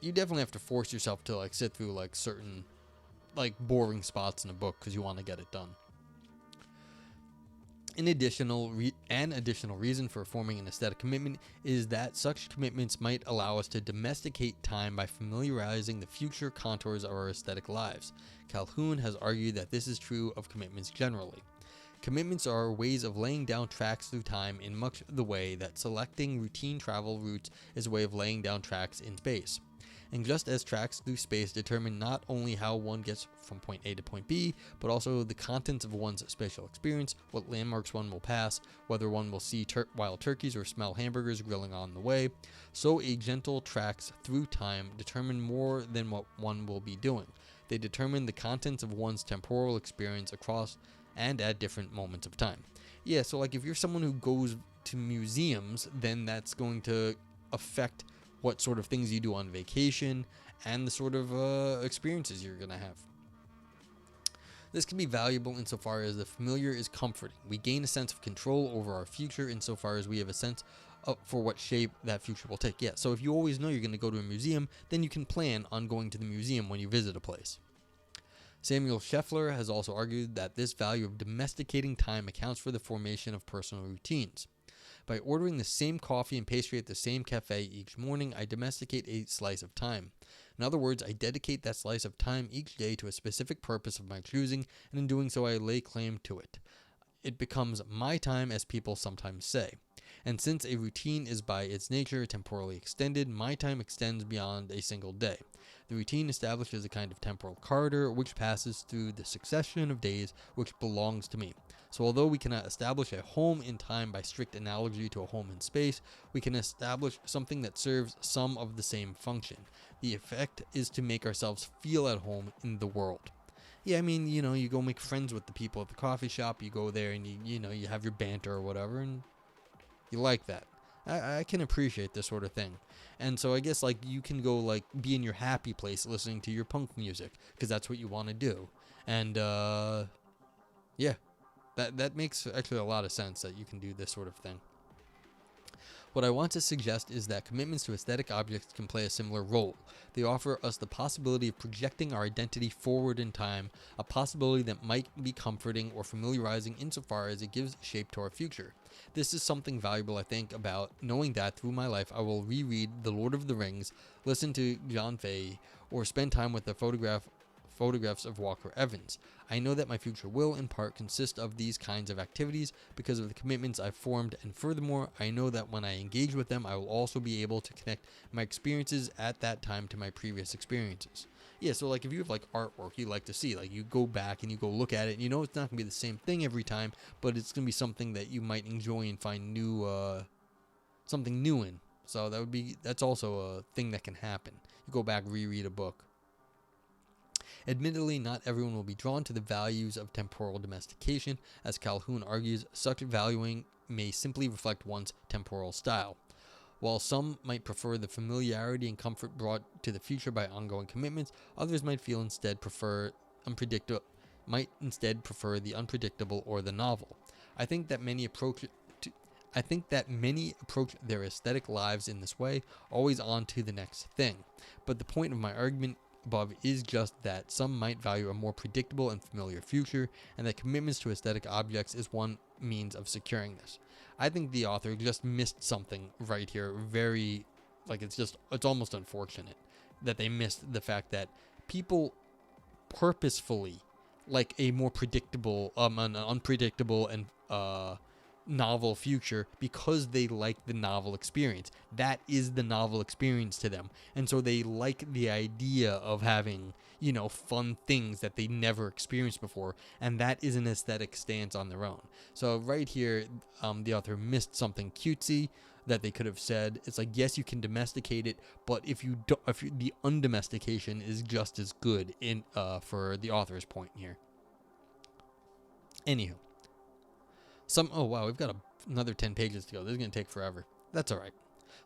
you definitely have to force yourself to, like, sit through, like, certain, like, boring spots in a book because you want to get it done. An additional reason for forming an aesthetic commitment is that such commitments might allow us to domesticate time by familiarizing the future contours of our aesthetic lives. Calhoun has argued that this is true of commitments generally. Commitments are ways of laying down tracks through time in much the way that selecting routine travel routes is a way of laying down tracks in space. And just as tracks through space determine not only how one gets from point A to point B, but also the contents of one's spatial experience, what landmarks one will pass, whether one will see wild turkeys or smell hamburgers grilling on the way, so a gentle tracks through time determine more than what one will be doing. They determine the contents of one's temporal experience across and at different moments of time. Yeah, so like if you're someone who goes to museums, then that's going to affect what sort of things you do on vacation and the sort of experiences you're going to have. This can be valuable insofar as the familiar is comforting. We gain a sense of control over our future insofar as we have a sense for what shape that future will take. Yeah, so if you always know you're going to go to a museum, then you can plan on going to the museum when you visit a place. Samuel Scheffler has also argued that this value of domesticating time accounts for the formation of personal routines. By ordering the same coffee and pastry at the same cafe each morning, I domesticate a slice of time. In other words, I dedicate that slice of time each day to a specific purpose of my choosing, and in doing so I lay claim to it. It becomes my time, as people sometimes say. And since a routine is by its nature temporally extended, my time extends beyond a single day. The routine establishes a kind of temporal corridor which passes through the succession of days which belongs to me. So although we cannot establish a home in time by strict analogy to a home in space, we can establish something that serves some of the same function. The effect is to make ourselves feel at home in the world. Yeah, I mean, you go make friends with the people at the coffee shop, you go there and you have your banter or whatever, and you like that. I can appreciate this sort of thing. And so I guess like you can go like be in your happy place listening to your punk music because that's what you want to do. And yeah, that makes actually a lot of sense that you can do this sort of thing. What I want to suggest is that commitments to aesthetic objects can play a similar role. They offer us the possibility of projecting our identity forward in time, a possibility that might be comforting or familiarizing insofar as it gives shape to our future. This is something valuable, I think, about knowing that through my life I will reread The Lord of the Rings, listen to John Fay, or spend time with the photographs of Walker Evans. I know that my future will, in part, consist of these kinds of activities because of the commitments I've formed, and furthermore, I know that when I engage with them, I will also be able to connect my experiences at that time to my previous experiences. Yeah, so like if you have like artwork you like to see, like you go back and you go look at it, and you know it's not going to be the same thing every time, but it's going to be something that you might enjoy and find something new in. So that's also a thing that can happen. You go back, reread a book. Admittedly, not everyone will be drawn to the values of temporal domestication. As Calhoun argues, such valuing may simply reflect one's temporal style. While some might prefer the familiarity and comfort brought to the future by ongoing commitments, others might prefer the unpredictable or the novel. I think that many approach their aesthetic lives in this way, always on to the next thing. But the point of my argument above is just that some might value a more predictable and familiar future, and that commitments to aesthetic objects is one means of securing this. I think the author just missed something right here. It's almost unfortunate that they missed the fact that people purposefully like a more predictable, an unpredictable and novel future because they like the novel experience. That is the novel experience to them. And so they like the idea of having, fun things that they never experienced before. And that is an aesthetic stance on their own. So right here, the author missed something cutesy that they could have said. It's like, yes, you can domesticate it, but the undomestication is just as good for the author's point here. Anywho. Oh wow, we've got another 10 pages to go. This is going to take forever. That's all right.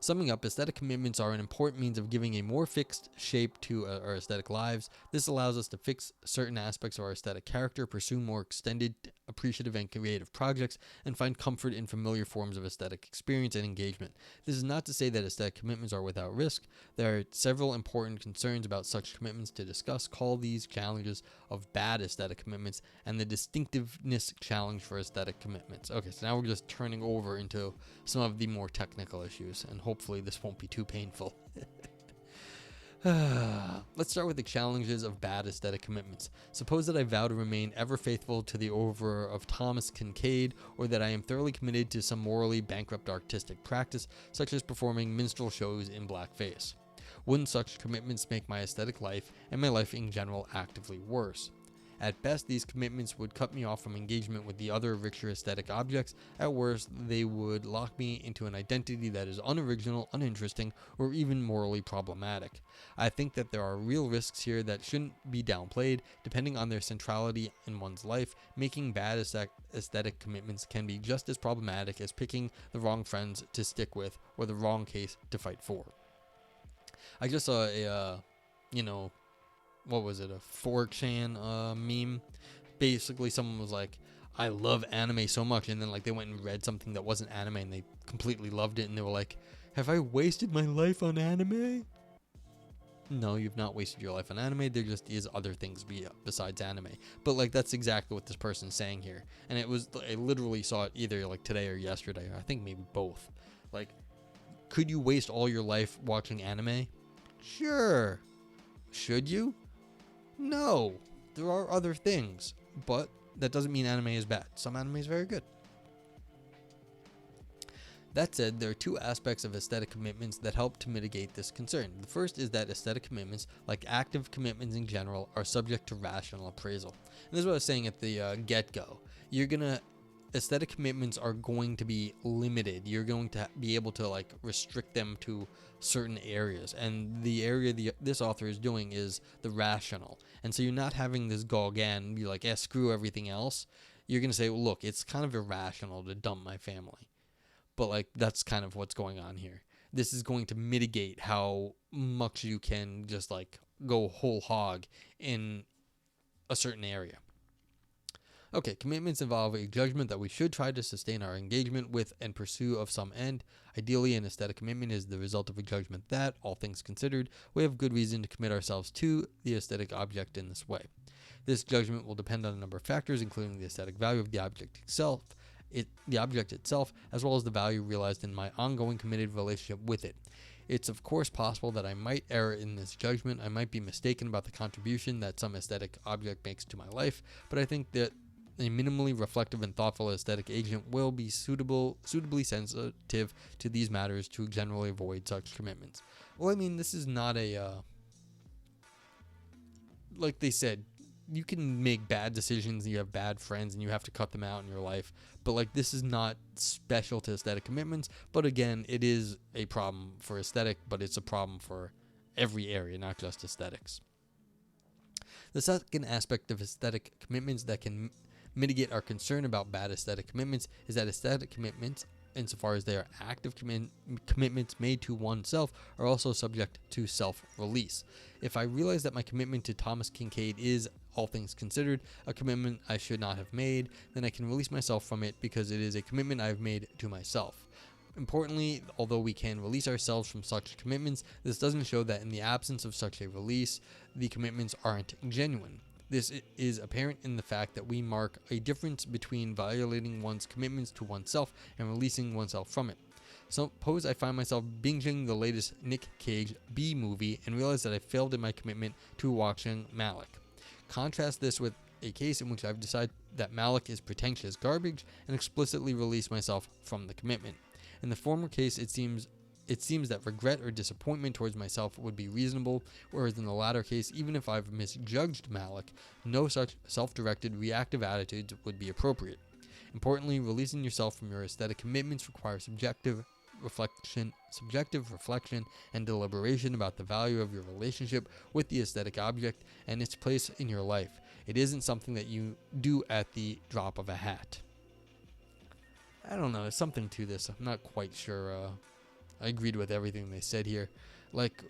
Summing up, aesthetic commitments are an important means of giving a more fixed shape to our aesthetic lives. This allows us to fix certain aspects of our aesthetic character, pursue more extended, appreciative, and creative projects, and find comfort in familiar forms of aesthetic experience and engagement. This is not to say that aesthetic commitments are without risk. There are several important concerns about such commitments to discuss. Call these challenges of bad aesthetic commitments and the distinctiveness challenge for aesthetic commitments. Okay, so now we're just turning over into some of the more technical issues, and hopefully this won't be too painful. Let's start with the challenges of bad aesthetic commitments. Suppose that I vow to remain ever faithful to the oeuvre of Thomas Kincaid, or that I am thoroughly committed to some morally bankrupt artistic practice, such as performing minstrel shows in blackface. Wouldn't such commitments make my aesthetic life, and my life in general, actively worse? At best, these commitments would cut me off from engagement with the other richer aesthetic objects. At worst, they would lock me into an identity that is unoriginal, uninteresting, or even morally problematic. I think that there are real risks here that shouldn't be downplayed. Depending on their centrality in one's life, making bad aesthetic commitments can be just as problematic as picking the wrong friends to stick with or the wrong case to fight for. I just saw what was it, a 4chan meme. Basically, someone was like, I love anime so much, and then like they went and read something that wasn't anime and they completely loved it, and they were like, have I wasted my life on anime? No, you've not wasted your life on anime. There just is other things besides anime. But like that's exactly what this person's saying here. And I literally saw it either like today or yesterday, or I think maybe both. Like, could you waste all your life watching anime? Sure. Should you? No, there are other things, but that doesn't mean anime is bad. Some anime is very good. That said, there are two aspects of aesthetic commitments that help to mitigate this concern. The first is that aesthetic commitments, like active commitments in general, are subject to rational appraisal. And this is what I was saying at the get-go. Aesthetic commitments are going to be limited. You're going to be able to like restrict them to certain areas, and the area this author is doing is the rational. And so you're not having this go again and be like, screw everything else. You're going to say, well, look, it's kind of irrational to dump my family. But like that's kind of what's going on here. This is going to mitigate how much you can just like go whole hog in a certain area. Okay, commitments involve a judgment that we should try to sustain our engagement with and pursue of some end. Ideally, an aesthetic commitment is the result of a judgment that, all things considered, we have good reason to commit ourselves to the aesthetic object in this way. This judgment will depend on a number of factors, including the aesthetic value of the object itself, as well as the value realized in my ongoing committed relationship with it. It's of course possible that I might err in this judgment. I might be mistaken about the contribution that some aesthetic object makes to my life, but I think that a minimally reflective and thoughtful aesthetic agent will be suitably sensitive to these matters to generally avoid such commitments. Well, I mean, this is not like they said, you can make bad decisions and you have bad friends and you have to cut them out in your life, but like this is not special to aesthetic commitments. But again, it is a problem for aesthetic, but it's a problem for every area, not just aesthetics. The second aspect of aesthetic commitments that can mitigate our concern about bad aesthetic commitments is that aesthetic commitments, insofar as they are active commitments made to oneself, are also subject to self-release. If I realize that my commitment to Thomas Kincaid is, all things considered, a commitment I should not have made, then I can release myself from it because it is a commitment I have made to myself. Importantly, although we can release ourselves from such commitments, this doesn't show that in the absence of such a release, the commitments aren't genuine. This is apparent in the fact that we mark a difference between violating one's commitments to oneself and releasing oneself from it. Suppose I find myself binging the latest Nick Cage B movie and realize that I failed in my commitment to watching Malik. Contrast this with a case in which I've decided that Malik is pretentious garbage and explicitly release myself from the commitment. In the former case, it seems that regret or disappointment towards myself would be reasonable, whereas in the latter case, even if I've misjudged Malik, no such self-directed reactive attitudes would be appropriate. Importantly, releasing yourself from your aesthetic commitments requires subjective reflection, and deliberation about the value of your relationship with the aesthetic object and its place in your life. It isn't something that you do at the drop of a hat. I don't know, there's something to this. I'm not quite sure I agreed with everything they said here. Like,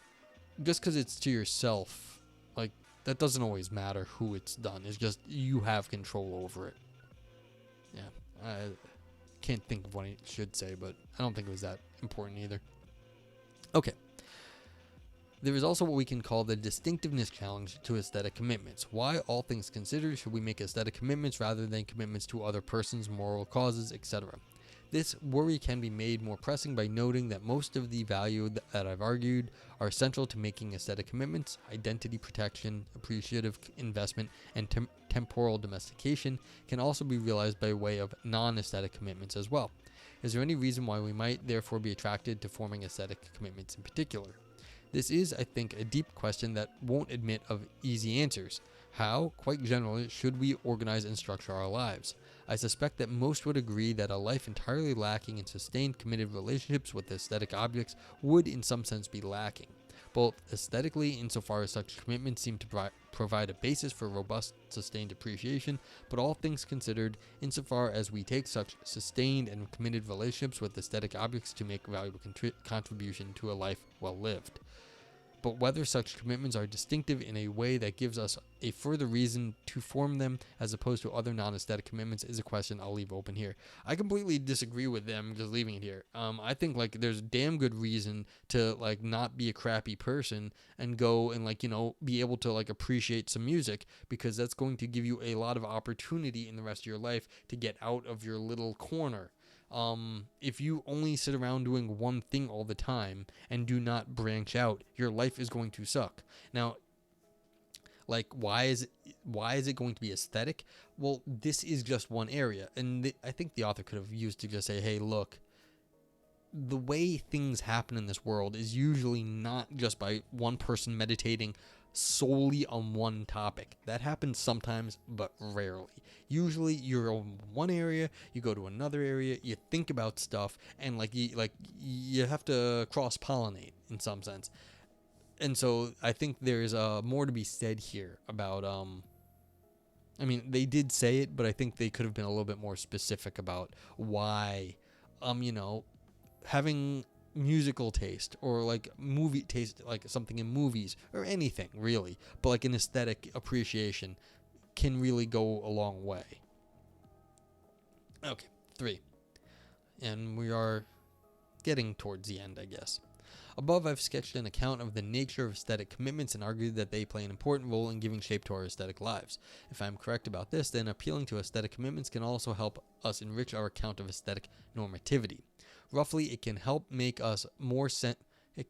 just because it's to yourself, like, that doesn't always matter who it's done. It's just you have control over it. Yeah, I can't think of what I should say, but I don't think it was that important either. Okay. There is also what we can call the distinctiveness challenge to aesthetic commitments. Why, all things considered, should we make aesthetic commitments rather than commitments to other persons, moral causes, etc.? This worry can be made more pressing by noting that most of the value that I've argued are central to making aesthetic commitments, identity protection, appreciative investment, and temporal domestication, can also be realized by way of non-aesthetic commitments as well. Is there any reason why we might therefore be attracted to forming aesthetic commitments in particular? This is, I think, a deep question that won't admit of easy answers. How, quite generally, should we organize and structure our lives? I suspect that most would agree that a life entirely lacking in sustained committed relationships with aesthetic objects would in some sense be lacking, both aesthetically insofar as such commitments seem to provide a basis for robust sustained appreciation, but all things considered insofar as we take such sustained and committed relationships with aesthetic objects to make a valuable contribution to a life well lived. But whether such commitments are distinctive in a way that gives us a further reason to form them as opposed to other non-aesthetic commitments is a question I'll leave open here. I completely disagree with them just leaving it here. I think like there's a damn good reason to like not be a crappy person and go and like, you know, be able to like appreciate some music, because that's going to give you a lot of opportunity in the rest of your life to get out of your little corner. If you only sit around doing one thing all the time and do not branch out, your life is going to suck. Now, like, why is it going to be aesthetic? Well, this is just one area, and I think the author could have used to just say, hey, look, the way things happen in this world is usually not just by one person meditating solely on one topic. That happens sometimes, but rarely. Usually you're in one area, you go to another area, you think about stuff, and you have to cross-pollinate in some sense. And so I think there's more to be said here about I mean, they did say it, but I think they could have been a little bit more specific about why having musical taste or like movie taste, like something in movies or anything really, but like an aesthetic appreciation can really go a long way. Okay, 3. And we are getting towards the end, I guess. Above, I've sketched an account of the nature of aesthetic commitments and argued that they play an important role in giving shape to our aesthetic lives. If I'm correct about this, then appealing to aesthetic commitments can also help us enrich our account of aesthetic normativity. Roughly, it can help make us more sense of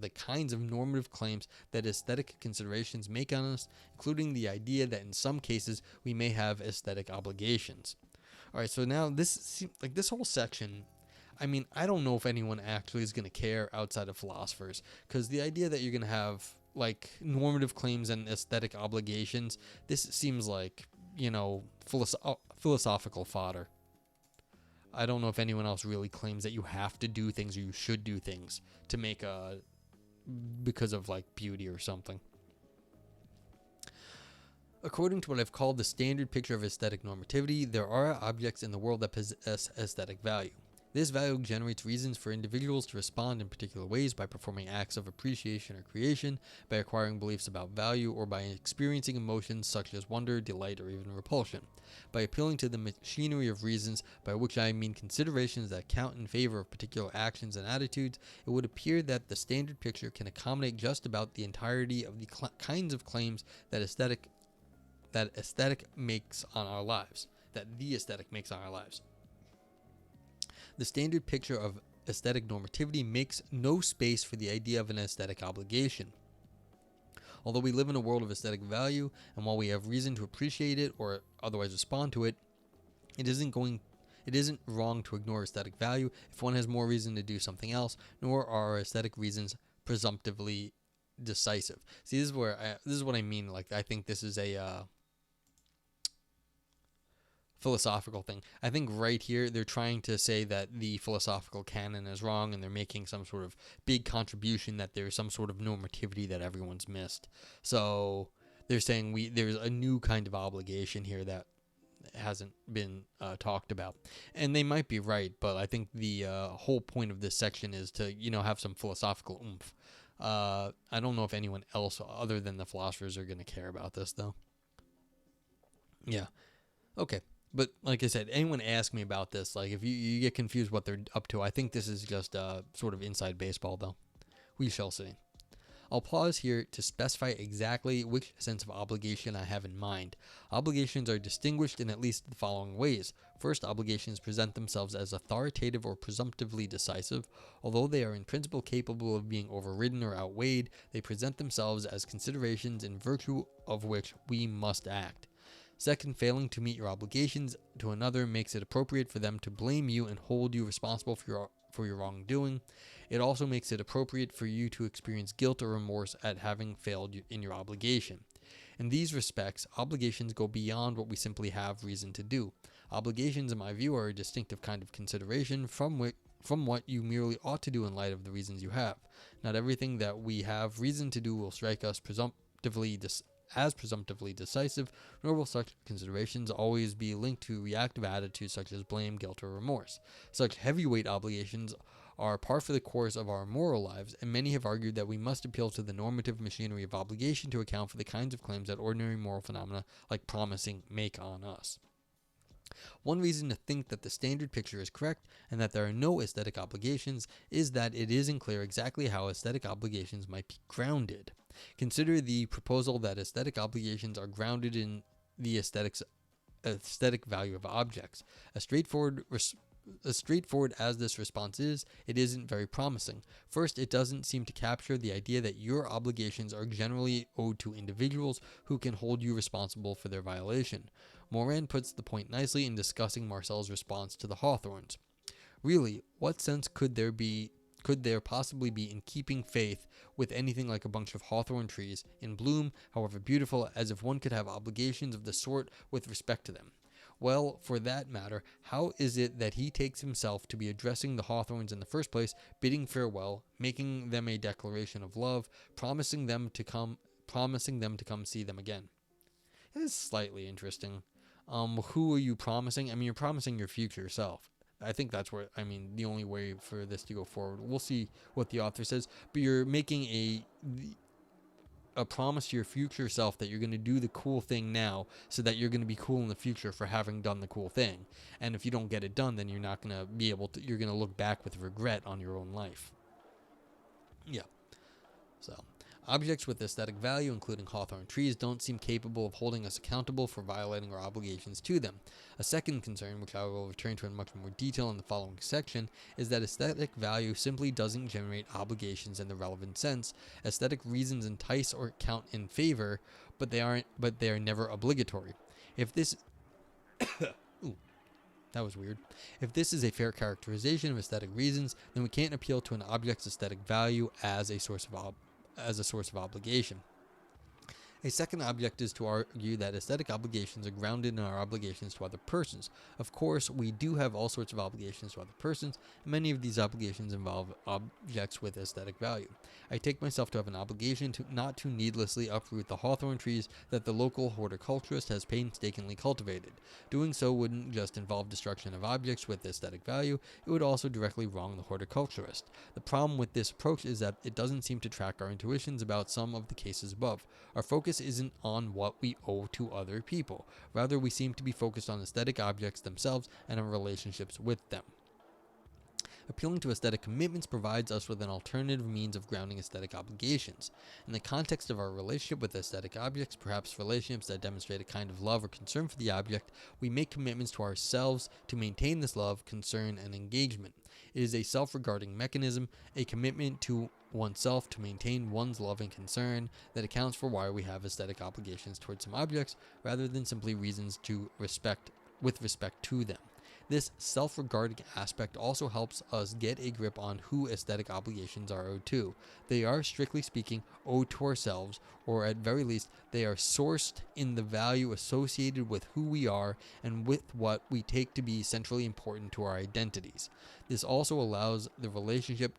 the kinds of normative claims that aesthetic considerations make on us, including the idea that in some cases we may have aesthetic obligations. Alright, so now this whole section, I mean, I don't know if anyone actually is going to care outside of philosophers, because the idea that you're going to have like normative claims and aesthetic obligations, this seems like, philosophical fodder. I don't know if anyone else really claims that you have to do things or you should do things to make because of like beauty or something. According to what I've called the standard picture of aesthetic normativity, there are objects in the world that possess aesthetic value. This value generates reasons for individuals to respond in particular ways by performing acts of appreciation or creation, by acquiring beliefs about value, or by experiencing emotions such as wonder, delight, or even repulsion. By appealing to the machinery of reasons, by which I mean considerations that count in favor of particular actions and attitudes, it would appear that the standard picture can accommodate just about the entirety of the kinds of claims that the aesthetic makes on our lives. The standard picture of aesthetic normativity makes no space for the idea of an aesthetic obligation. Although we live in a world of aesthetic value, and while we have reason to appreciate it or otherwise respond to it, it isn't wrong to ignore aesthetic value if one has more reason to do something else, nor are aesthetic reasons presumptively decisive. See, this is what I mean. Like, I think this is a philosophical thing. I think right here they're trying to say that the philosophical canon is wrong, and they're making some sort of big contribution that there's some sort of normativity that everyone's missed. So they're saying there's a new kind of obligation here that hasn't been talked about. And they might be right, but I think the whole point of this section is to, have some philosophical oomph. I don't know if anyone else other than the philosophers are going to care about this, though. Yeah. Okay. But like I said, anyone ask me about this, like if you get confused what they're up to, I think this is just sort of inside baseball, though. We shall see. I'll pause here to specify exactly which sense of obligation I have in mind. Obligations are distinguished in at least the following ways. First, obligations present themselves as authoritative or presumptively decisive. Although they are in principle capable of being overridden or outweighed, they present themselves as considerations in virtue of which we must act. Second, failing to meet your obligations to another makes it appropriate for them to blame you and hold you responsible for your wrongdoing. It also makes it appropriate for you to experience guilt or remorse at having failed in your obligation. In these respects, obligations go beyond what we simply have reason to do. Obligations, in my view, are a distinctive kind of consideration from what you merely ought to do in light of the reasons you have. Not everything that we have reason to do will strike us presumptively decisive, nor will such considerations always be linked to reactive attitudes such as blame, guilt, or remorse. Such heavyweight obligations are par for the course of our moral lives, and many have argued that we must appeal to the normative machinery of obligation to account for the kinds of claims that ordinary moral phenomena like promising make on us. One reason to think that the standard picture is correct and that there are no aesthetic obligations is that it isn't clear exactly how aesthetic obligations might be grounded. Consider the proposal that aesthetic obligations are grounded in the aesthetic value of objects. As straightforward as this response is, it isn't very promising. First, it doesn't seem to capture the idea that your obligations are generally owed to individuals who can hold you responsible for their violation. Morin puts the point nicely in discussing Marcel's response to the hawthorns. Really, what sense could there possibly be in keeping faith with anything like a bunch of hawthorn trees in bloom, however beautiful, as if one could have obligations of the sort with respect to them? Well, for that matter, how is it that he takes himself to be addressing the hawthorns in the first place, bidding farewell, making them a declaration of love, promising them to come see them again? It is slightly interesting. Who are you promising? I mean, you're promising your future self. I think that's the only way for this to go forward. We'll see what the author says, but you're making a promise to your future self that you're going to do the cool thing now so that you're going to be cool in the future for having done the cool thing. And if you don't get it done, then you're not going to be able to, you're going to look back with regret on your own life. Yeah. So, objects with aesthetic value, including hawthorn trees, don't seem capable of holding us accountable for violating our obligations to them. A second concern, which I will return to in much more detail in the following section, is that aesthetic value simply doesn't generate obligations in the relevant sense. Aesthetic reasons entice or count in favor, but they are never obligatory. If this Ooh, that was weird. If this is a fair characterization of aesthetic reasons, then we can't appeal to an object's aesthetic value as a source of obligation. A second object is to argue that aesthetic obligations are grounded in our obligations to other persons. Of course, we do have all sorts of obligations to other persons, and many of these obligations involve objects with aesthetic value. I take myself to have an obligation not to needlessly uproot the hawthorn trees that the local horticulturist has painstakingly cultivated. Doing so wouldn't just involve destruction of objects with aesthetic value, it would also directly wrong the horticulturist. The problem with this approach is that it doesn't seem to track our intuitions about some of the cases above. Our focus isn't on what we owe to other people. Rather, we seem to be focused on aesthetic objects themselves and our relationships with them. Appealing to aesthetic commitments provides us with an alternative means of grounding aesthetic obligations. In the context of our relationship with aesthetic objects, perhaps relationships that demonstrate a kind of love or concern for the object, we make commitments to ourselves to maintain this love, concern, and engagement. It is a self-regarding mechanism, a commitment to oneself to maintain one's love and concern that accounts for why we have aesthetic obligations towards some objects, rather than simply reasons with respect to them. This self-regarding aspect also helps us get a grip on who aesthetic obligations are owed to. They are, strictly speaking, owed to ourselves, or at very least, they are sourced in the value associated with who we are and with what we take to be centrally important to our identities. This also allows the relationship...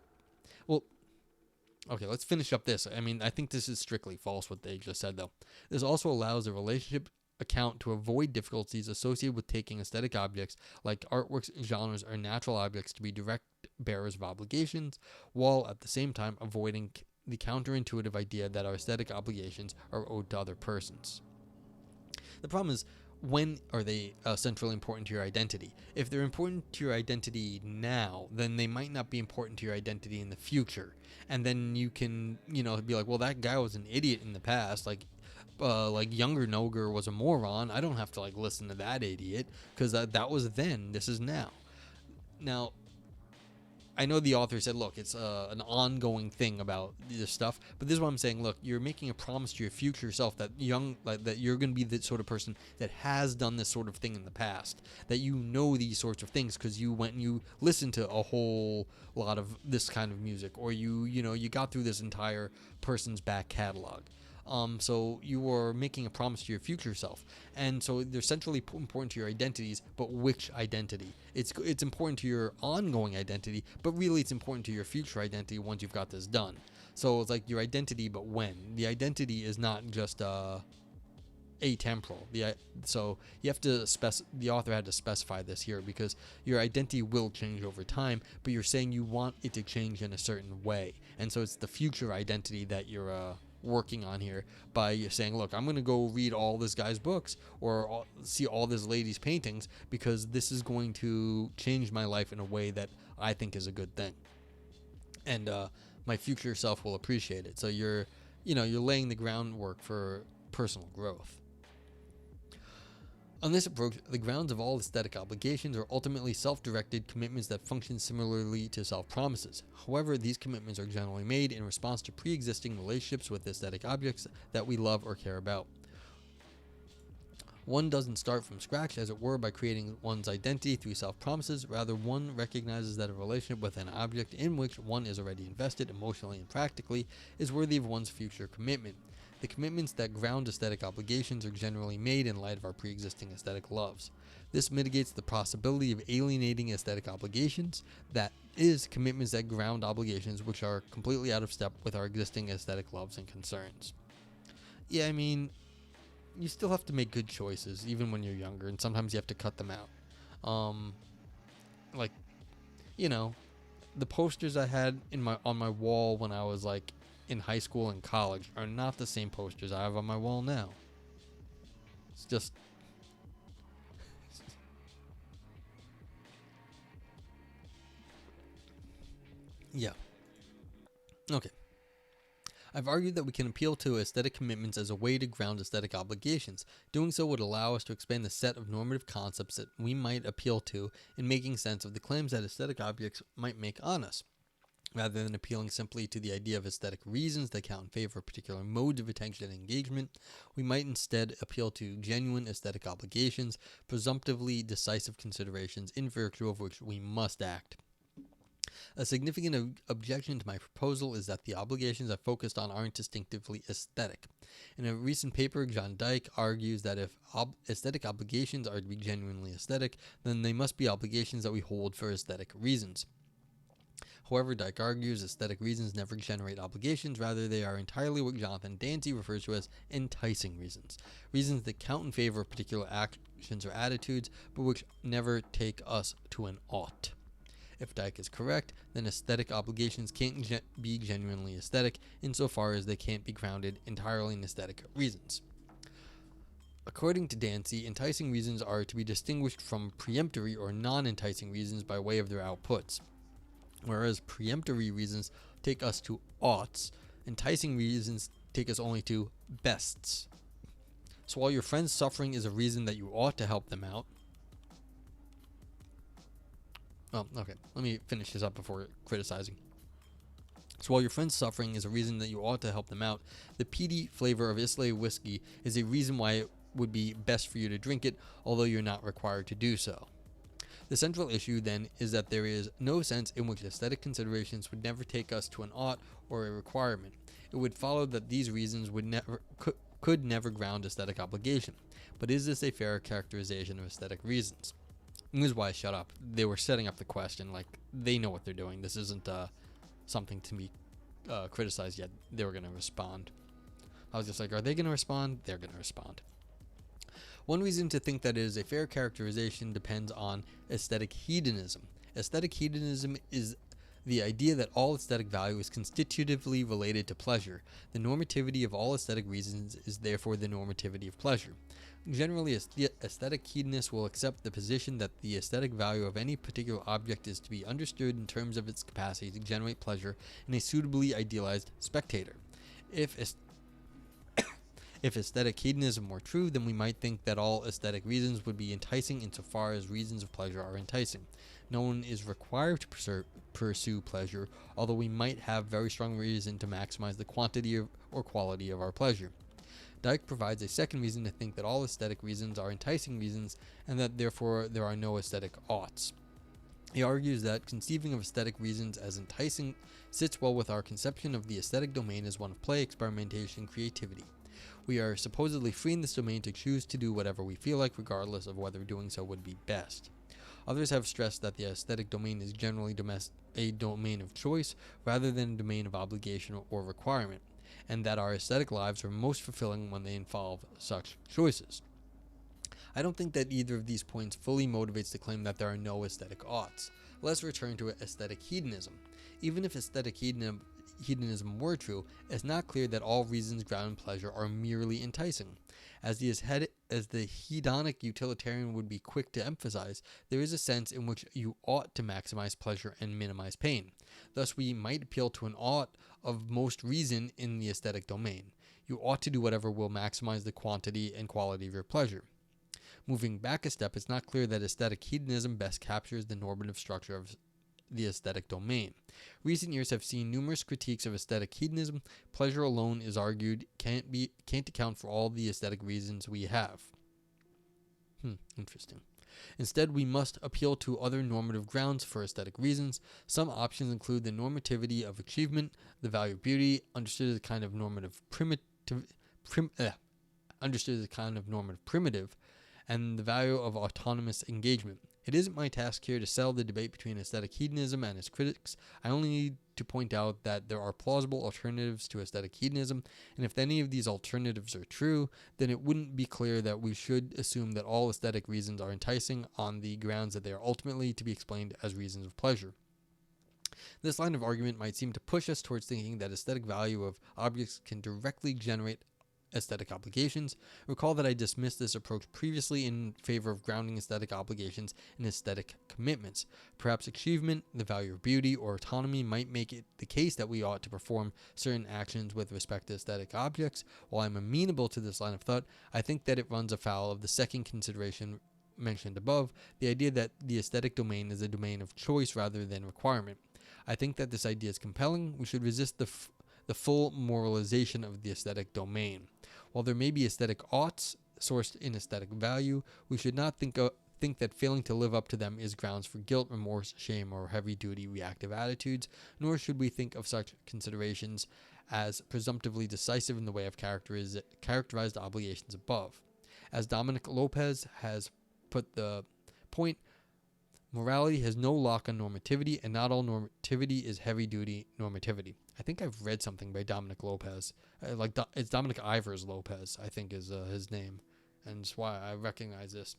Okay, let's finish up this. I think this is strictly false what they just said, though. This also allows the relationship account to avoid difficulties associated with taking aesthetic objects like artworks, genres, or natural objects to be direct bearers of obligations, while at the same time avoiding the counterintuitive idea that our aesthetic obligations are owed to other persons. The problem is, when are they centrally important to your identity? If they're important to your identity now, then they might not be important to your identity in the future. And then you can, be like, well, that guy was an idiot in the past. Like younger Noger was a moron. I don't have to listen to that idiot because that was then. This is now. Now, I know the author said, look, it's an ongoing thing about this stuff, but this is what I'm saying. Look, you're making a promise to your future self that that you're going to be the sort of person that has done this sort of thing in the past, that you know these sorts of things because you went and you listened to a whole lot of this kind of music, or you got through this entire person's back catalog. So you are making a promise to your future self, and so they're centrally important to your identities. But which identity? It's important to your ongoing identity, but really it's important to your future identity once you've got this done. So it's like your identity, but when. The identity is not just atemporal. So you have to the author had to specify this here because your identity will change over time, but you're saying you want it to change in a certain way, and so it's the future identity that you're working on here by saying, look, I'm going to go read all this guy's books or see all this lady's paintings because this is going to change my life in a way that I think is a good thing, and my future self will appreciate it. So you're laying the groundwork for personal growth. On this approach, the grounds of all aesthetic obligations are ultimately self-directed commitments that function similarly to self-promises. However, these commitments are generally made in response to pre-existing relationships with aesthetic objects that we love or care about. One doesn't start from scratch, as it were, by creating one's identity through self-promises. Rather, one recognizes that a relationship with an object in which one is already invested emotionally and practically is worthy of one's future commitment. The commitments that ground aesthetic obligations are generally made in light of our pre-existing aesthetic loves. This mitigates the possibility of alienating aesthetic obligations, that is, commitments that ground obligations which are completely out of step with our existing aesthetic loves and concerns. Yeah, I mean, you still have to make good choices, even when you're younger, and sometimes you have to cut them out. The posters I had on my wall when I was in high school and college are not the same posters I have on my wall now. It's just yeah. Okay. I've argued that we can appeal to aesthetic commitments as a way to ground aesthetic obligations. Doing so would allow us to expand the set of normative concepts that we might appeal to in making sense of the claims that aesthetic objects might make on us. Rather than appealing simply to the idea of aesthetic reasons that count in favor of particular modes of attention and engagement, we might instead appeal to genuine aesthetic obligations, presumptively decisive considerations in virtue of which we must act. A significant objection to my proposal is that the obligations I focused on aren't distinctively aesthetic. In a recent paper, John Dyke argues that if aesthetic obligations are to be genuinely aesthetic, then they must be obligations that we hold for aesthetic reasons. However, Dyke argues aesthetic reasons never generate obligations, rather they are entirely what Jonathan Dancy refers to as enticing reasons. Reasons that count in favor of particular actions or attitudes, but which never take us to an ought. If Dyke is correct, then aesthetic obligations can't be genuinely aesthetic insofar as they can't be grounded entirely in aesthetic reasons. According to Dancy, enticing reasons are to be distinguished from preemptory or non-enticing reasons by way of their outputs. Whereas preemptory reasons take us to oughts, enticing reasons take us only to bests. So while your friend's suffering is a reason that you ought to help them out. Oh, okay. Let me finish this up before criticizing. So while your friend's suffering is a reason that you ought to help them out, the peaty flavor of Islay whiskey is a reason why it would be best for you to drink it, although you're not required to do so. The central issue, then, is that there is no sense in which aesthetic considerations would never take us to an ought or a requirement. It would follow that these reasons could never ground aesthetic obligation. But is this a fair characterization of aesthetic reasons? And this is why I shut up. They were setting up the question, they know what they're doing. This isn't something to be criticized yet. They were going to respond. I was just like, are they going to respond? They're going to respond. One reason to think that it is a fair characterization depends on aesthetic hedonism. Aesthetic hedonism is the idea that all aesthetic value is constitutively related to pleasure. The normativity of all aesthetic reasons is therefore the normativity of pleasure. Generally, aesthetic hedonists will accept the position that the aesthetic value of any particular object is to be understood in terms of its capacity to generate pleasure in a suitably idealized spectator. If aesthetic hedonism were true, then we might think that all aesthetic reasons would be enticing insofar as reasons of pleasure are enticing. No one is required to pursue pleasure, although we might have very strong reason to maximize the quantity or quality of our pleasure. Dyke provides a second reason to think that all aesthetic reasons are enticing reasons, and that therefore there are no aesthetic oughts. He argues that conceiving of aesthetic reasons as enticing sits well with our conception of the aesthetic domain as one of play, experimentation, creativity. We are supposedly free in this domain to choose to do whatever we feel like, regardless of whether doing so would be best. Others have stressed that the aesthetic domain is generally a domain of choice rather than a domain of obligation or requirement, and that our aesthetic lives are most fulfilling when they involve such choices. I don't think that either of these points fully motivates the claim that there are no aesthetic oughts. Let's return to aesthetic hedonism. Even if aesthetic hedonism were true, it's not clear that all reasons grounded in pleasure are merely enticing. As the hedonic utilitarian would be quick to emphasize, there is a sense in which you ought to maximize pleasure and minimize pain. Thus, we might appeal to an ought of most reason in the aesthetic domain. You ought to do whatever will maximize the quantity and quality of your pleasure. Moving back a step, it's not clear that aesthetic hedonism best captures the normative structure of the aesthetic domain. Recent years have seen numerous critiques of aesthetic hedonism. Pleasure alone, is argued, can't account for all the aesthetic reasons we have. Interesting. Instead, we must appeal to other normative grounds for aesthetic reasons. Some options include the normativity of achievement, the value of beauty, understood as a kind of normative primitive, and the value of autonomous engagement. It isn't my task here to settle the debate between aesthetic hedonism and its critics. I only need to point out that there are plausible alternatives to aesthetic hedonism, and if any of these alternatives are true, then it wouldn't be clear that we should assume that all aesthetic reasons are enticing on the grounds that they are ultimately to be explained as reasons of pleasure. This line of argument might seem to push us towards thinking that aesthetic value of objects can directly generate aesthetic obligations. Recall that I dismissed this approach previously in favor of grounding aesthetic obligations in aesthetic commitments. Perhaps achievement, the value of beauty, or autonomy might make it the case that we ought to perform certain actions with respect to aesthetic objects. While I'm amenable to this line of thought, I think that it runs afoul of the second consideration mentioned above, the idea that the aesthetic domain is a domain of choice rather than requirement. I think that this idea is compelling. We should resist the full moralization of the aesthetic domain. While there may be aesthetic oughts sourced in aesthetic value, we should not think that failing to live up to them is grounds for guilt, remorse, shame, or heavy-duty reactive attitudes, nor should we think of such considerations as presumptively decisive in the way of characterized obligations above. As Dominic Lopez has put the point, morality has no lock on normativity, and not all normativity is heavy-duty normativity. I think I've read something by Dominic Lopez. It's Dominic Ivers Lopez, I think is his name, and that's why I recognize this.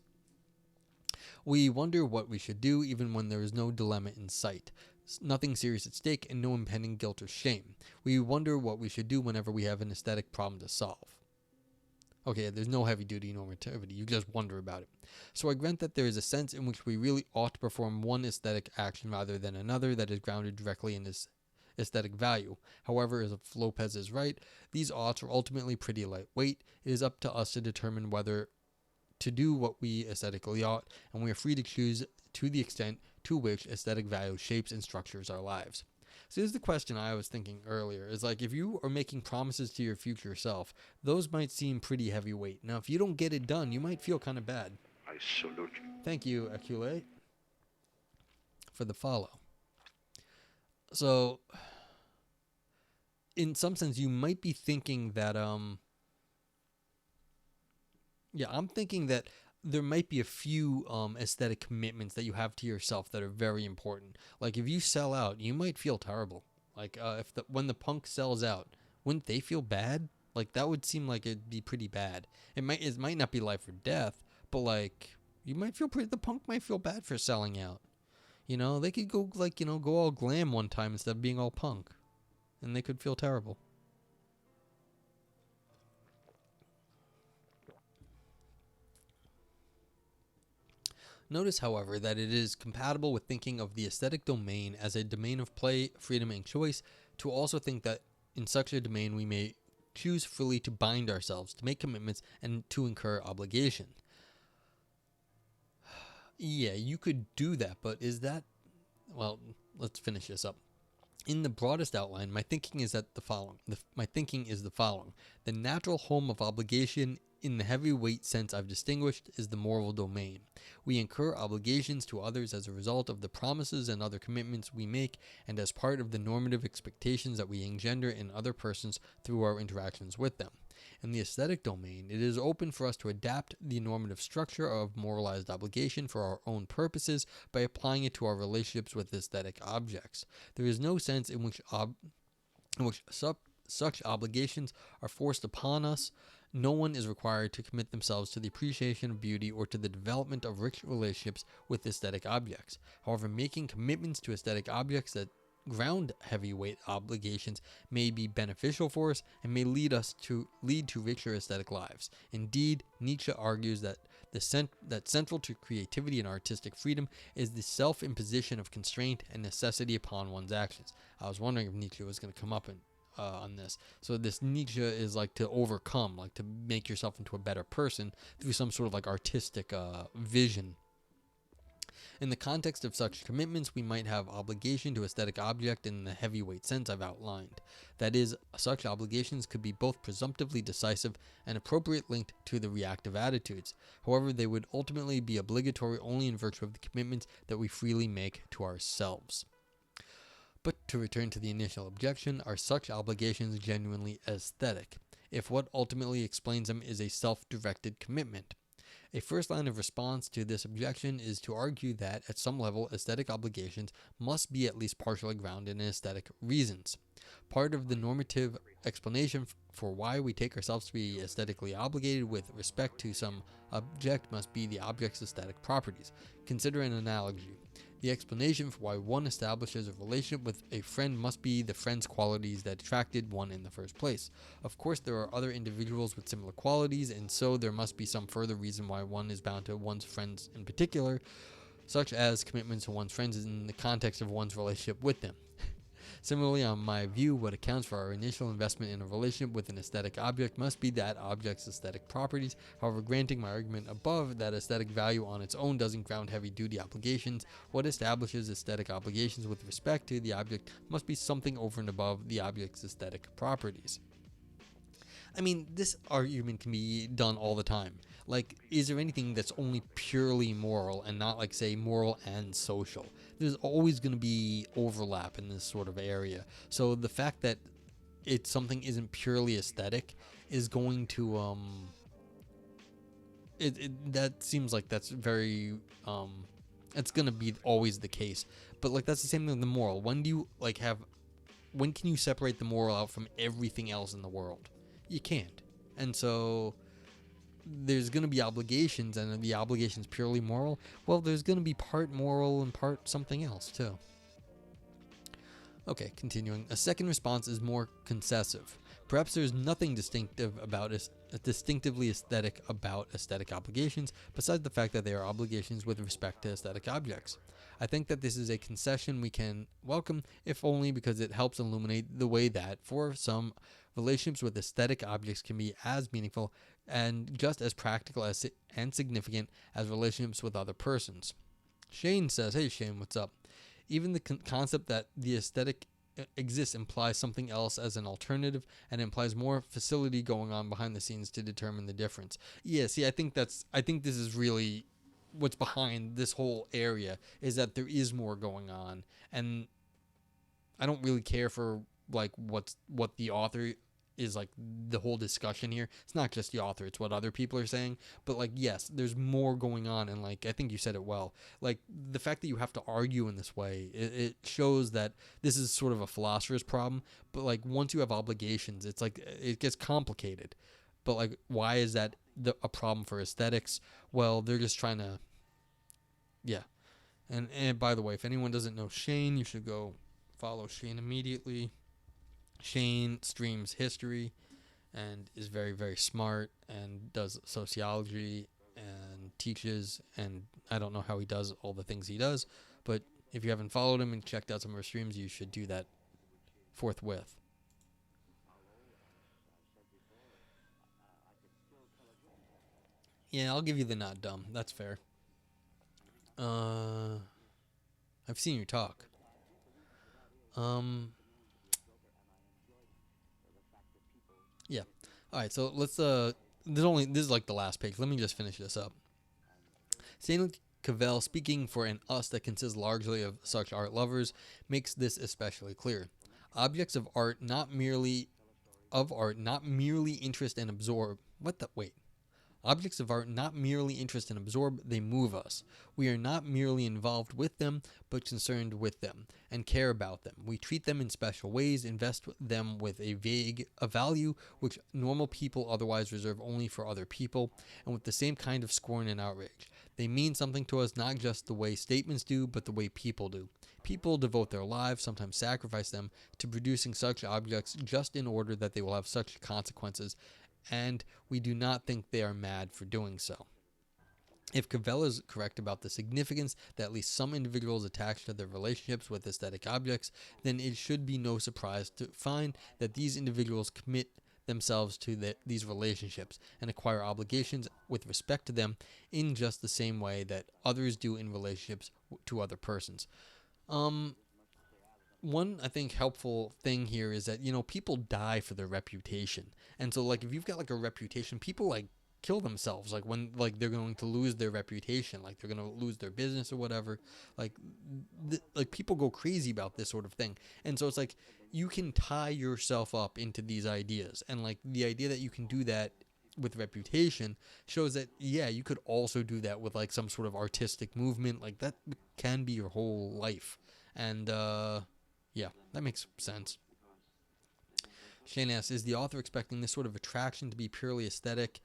We wonder what we should do even when there is no dilemma in sight, nothing serious at stake, and no impending guilt or shame. We wonder what we should do whenever we have an aesthetic problem to solve. Okay, there's no heavy-duty normativity. You just wonder about it. So I grant that there is a sense in which we really ought to perform one aesthetic action rather than another that is grounded directly in this aesthetic value. However, as if Lopez is right, these oughts are ultimately pretty lightweight. It is up to us to determine whether to do what we aesthetically ought, and we are free to choose to the extent to which aesthetic value shapes and structures our lives. So here's the question I was thinking earlier, is like, if you are making promises to your future self, those might seem pretty heavyweight. Now, if you don't get it done, you might feel kind of bad. I salute you. Thank you, Akule, for the follow. So, in some sense, you might be thinking that, I'm thinking that there might be a few aesthetic commitments that you have to yourself that are very important. Like, if you sell out, you might feel terrible. Like, when the punk sells out, wouldn't they feel bad? Like, that would seem like it'd be pretty bad. It might not be life or death, but like, the punk might feel bad for selling out. They could go like, go all glam one time instead of being all punk, and they could feel terrible. Notice, however, that it is compatible with thinking of the aesthetic domain as a domain of play, freedom, and choice to also think that in such a domain we may choose freely to bind ourselves, to make commitments, and to incur obligation. Yeah, you could do that, but is that... Well, let's finish this up. In the broadest outline, my thinking is the following. The natural home of obligation, in the heavyweight sense I've distinguished, is the moral domain. We incur obligations to others as a result of the promises and other commitments we make, and as part of the normative expectations that we engender in other persons through our interactions with them. In the aesthetic domain, it is open for us to adapt the normative structure of moralized obligation for our own purposes by applying it to our relationships with aesthetic objects. There is no sense in which such obligations are forced upon us. No one is required to commit themselves to the appreciation of beauty or to the development of rich relationships with aesthetic objects. However, making commitments to aesthetic objects that ground heavyweight obligations may be beneficial for us and may lead to richer aesthetic lives. Indeed, Nietzsche argues that central to creativity and artistic freedom is the self-imposition of constraint and necessity upon one's actions. I was wondering if Nietzsche was going to come up on this. So this Nietzsche is like to overcome, like to make yourself into a better person through some sort of like artistic vision. In the context of such commitments, we might have obligation to aesthetic object in the heavyweight sense I've outlined. That is, such obligations could be both presumptively decisive and appropriate linked to the reactive attitudes. However, they would ultimately be obligatory only in virtue of the commitments that we freely make to ourselves. But to return to the initial objection, are such obligations genuinely aesthetic, if what ultimately explains them is a self-directed commitment? A first line of response to this objection is to argue that, at some level, aesthetic obligations must be at least partially grounded in aesthetic reasons. Part of the normative explanation for why we take ourselves to be aesthetically obligated with respect to some object must be the object's aesthetic properties. Consider an analogy. The explanation for why one establishes a relationship with a friend must be the friend's qualities that attracted one in the first place. Of course, there are other individuals with similar qualities, and so there must be some further reason why one is bound to one's friends in particular, such as commitments to one's friends in the context of one's relationship with them. Similarly, on my view, what accounts for our initial investment in a relationship with an aesthetic object must be that object's aesthetic properties. However, granting my argument above that aesthetic value on its own doesn't ground heavy-duty obligations, what establishes aesthetic obligations with respect to the object must be something over and above the object's aesthetic properties. I mean, this argument can be done all the time. Like, is there anything that's only purely moral and not, like, say, moral and social? There's always going to be overlap in this sort of area. So the fact that something isn't purely aesthetic is going to, that seems like that's very, it's going to be always the case. But, like, that's the same thing with the moral. When can you separate the moral out from everything else in the world? You can't. And so there's going to be obligations, and the obligation's purely moral. Well, there's going to be part moral and part something else too. Okay, continuing. A second response is more concessive. Perhaps there's nothing distinctively aesthetic about aesthetic obligations, besides the fact that they are obligations with respect to aesthetic objects. I think that this is a concession we can welcome, if only because it helps illuminate the way that, for some, relationships with aesthetic objects can be as meaningful and just as practical and significant as relationships with other persons. Shane says, hey Shane, what's up? Even the concept that the aesthetic exists implies something else as an alternative, and implies more facility going on behind the scenes to determine the difference. Yeah, see, I think this is really what's behind this whole area, is that there is more going on, and I don't really care for like what the author is like the whole discussion here. It's not just the author, it's what other people are saying. But like, yes, there's more going on, and like I think you said it well. Like the fact that you have to argue in this way, it shows that this is sort of a philosopher's problem. But like once you have obligations, it's like it gets complicated. But like, why is that a problem for aesthetics? Well, they're just trying to, yeah. And by the way, if anyone doesn't know Shane, you should go follow Shane immediately. Shane streams history and is very, very smart and does sociology and teaches. And I don't know how he does all the things he does, but if you haven't followed him and checked out some of our streams, you should do that forthwith. Yeah, I'll give you the not dumb. That's fair. Uh, I've seen you talk. Um, yeah. All right. So let's. This is like the last page. Let me just finish this up. Stanley Cavell, speaking for an us that consists largely of such art lovers, makes this especially clear. Objects of art not merely interest and absorb. What the wait? Objects of art not merely interest and absorb, they move us. We are not merely involved with them, but concerned with them, and care about them. We treat them in special ways, invest them with a value which normal people otherwise reserve only for other people, and with the same kind of scorn and outrage. They mean something to us not just the way statements do, but the way people do. People devote their lives, sometimes sacrifice them, to producing such objects just in order that they will have such consequences, and we do not think they are mad for doing so. If Cavell is correct about the significance that at least some individuals attach to their relationships with aesthetic objects, then it should be no surprise to find that these individuals commit themselves to these relationships and acquire obligations with respect to them in just the same way that others do in relationships to other persons. One I think helpful thing here is that people die for their reputation, and so like if you've got like a reputation, people like kill themselves like when like they're going to lose their reputation, like they're going to lose their business or whatever. Like like people go crazy about this sort of thing, and so it's like you can tie yourself up into these ideas, and like the idea that you can do that with reputation shows that yeah, you could also do that with like some sort of artistic movement. Like that can be your whole life, and yeah, that makes sense. Shane asks, is the author expecting this sort of attraction to be purely aesthetic,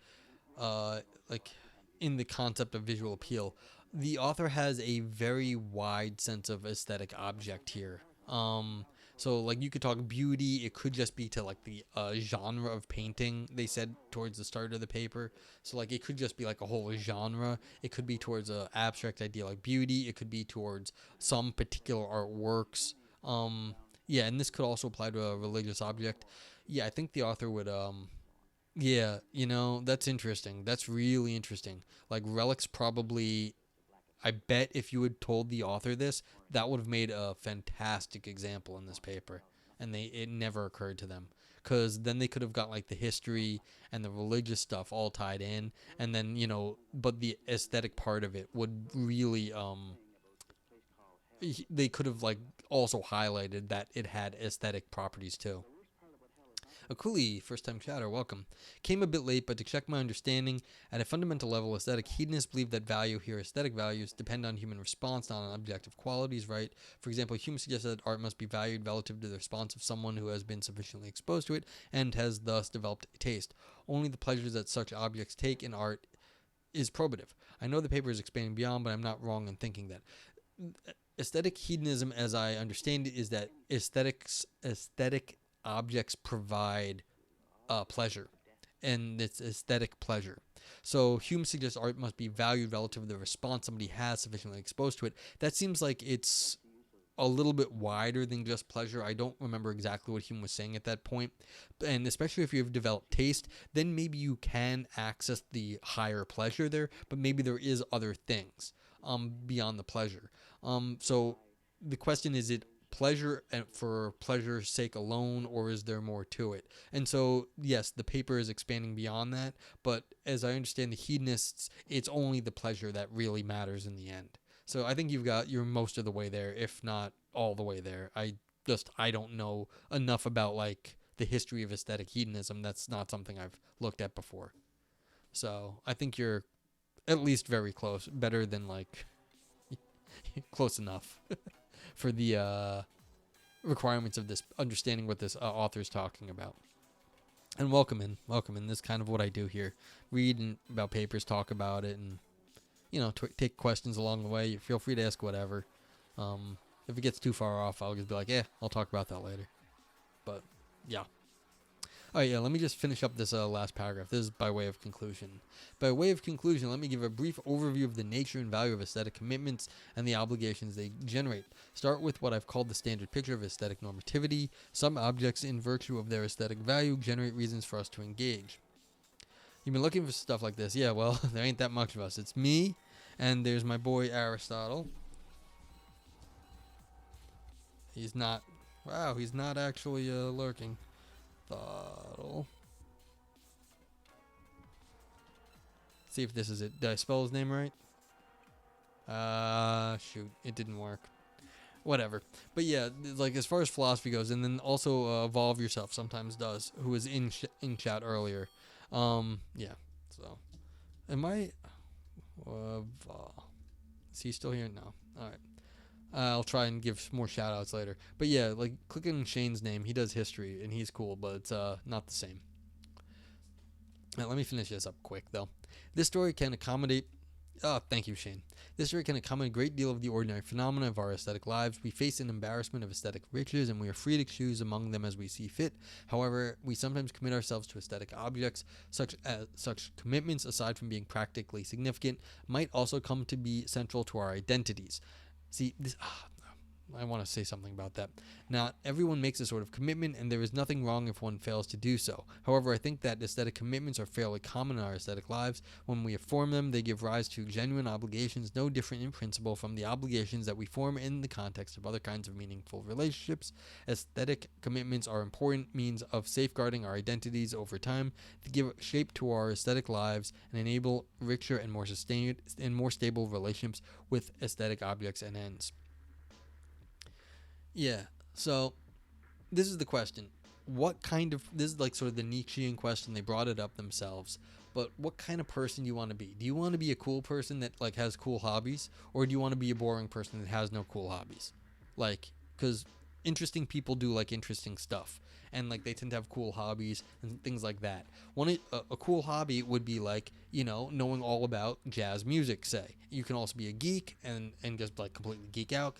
like in the concept of visual appeal? The author has a very wide sense of aesthetic object here. So like you could talk beauty, it could just be to like the genre of painting they said towards the start of the paper. So like it could just be like a whole genre. It could be towards a abstract idea like beauty. It could be towards some particular artworks. Yeah, and this could also apply to a religious object. Yeah, I think the author would yeah, that's interesting. That's really interesting. Like relics probably, I bet if you had told the author this, that would have made a fantastic example in this paper, and it never occurred to them, because then they could have got like the history and the religious stuff all tied in, and then but the aesthetic part of it would really they could have like also highlighted that it had aesthetic properties too. Akuli, first time chatter, welcome. Came a bit late, but to check my understanding, at a fundamental level, aesthetic hedonists believe that value here, aesthetic values, depend on human response, not on objective qualities, right? For example, humans suggest that art must be valued relative to the response of someone who has been sufficiently exposed to it and has thus developed a taste. Only the pleasures that such objects take in art is probative. I know the paper is expanding beyond, but I'm not wrong in thinking that. Aesthetic hedonism, as I understand it, is that aesthetic objects provide pleasure, and it's aesthetic pleasure. So Hume suggests art must be valued relative to the response somebody has sufficiently exposed to it. That seems like it's a little bit wider than just pleasure. I don't remember exactly what Hume was saying at that point, and especially if you've developed taste, then maybe you can access the higher pleasure there, but maybe there is other things beyond the pleasure. So the question is it pleasure for pleasure's sake alone, or is there more to it? And so yes, the paper is expanding beyond that, but as I understand the hedonists, it's only the pleasure that really matters in the end. So I think you're most of the way there, if not all the way there. I don't know enough about like the history of aesthetic hedonism. That's not something I've looked at before. So I think you're at least very close, better than like close enough for the requirements of this, understanding what this author is talking about. And welcome in. This is kind of what I do here. Read about papers, talk about it, and take questions along the way. You feel free to ask whatever. If it gets too far off, I'll just be like, I'll talk about that later. But yeah. Oh yeah, let me just finish up this last paragraph. This is by way of conclusion. By way of conclusion, let me give a brief overview of the nature and value of aesthetic commitments and the obligations they generate. Start with what I've called the standard picture of aesthetic normativity. Some objects, in virtue of their aesthetic value, generate reasons for us to engage. You've been looking for stuff like this. Yeah, well, there ain't that much of us. It's me, and there's my boy Aristotle. He's not actually lurking. Thoughtful. See if this is it. Did I spell his name right? Shoot, it didn't work. Whatever. But yeah, like as far as philosophy goes, and then also Evolve Yourself sometimes does, who was in chat earlier. Yeah. So, am I? Is he still here? No. All right. I'll try and give more shout outs later. But yeah, like clicking Shane's name, he does history and he's cool, but it's not the same. Now, let me finish this up quick though. This story can accommodate. Thank you, Shane. This story can accommodate a great deal of the ordinary phenomena of our aesthetic lives. We face an embarrassment of aesthetic riches, and we are free to choose among them as we see fit. However, we sometimes commit ourselves to aesthetic objects. Such commitments, aside from being practically significant, might also come to be central to our identities. See, I want to say something about that. Not everyone makes a sort of commitment, and there is nothing wrong if one fails to do so. However, I think that aesthetic commitments are fairly common in our aesthetic lives. When we form them, they give rise to genuine obligations, no different in principle from the obligations that we form in the context of other kinds of meaningful relationships. Aesthetic commitments are important means of safeguarding our identities over time, to give shape to our aesthetic lives, and enable richer and more sustained and more stable relationships with aesthetic objects and ends. Yeah, so this is the question. This is like sort of the Nietzschean question. They brought it up themselves. But what kind of person do you want to be? Do you want to be a cool person that like has cool hobbies? Or do you want to be a boring person that has no cool hobbies? Like, because interesting people do like interesting stuff. And like they tend to have cool hobbies and things like that. A cool hobby would be like, knowing all about jazz music, say. You can also be a geek and just like completely geek out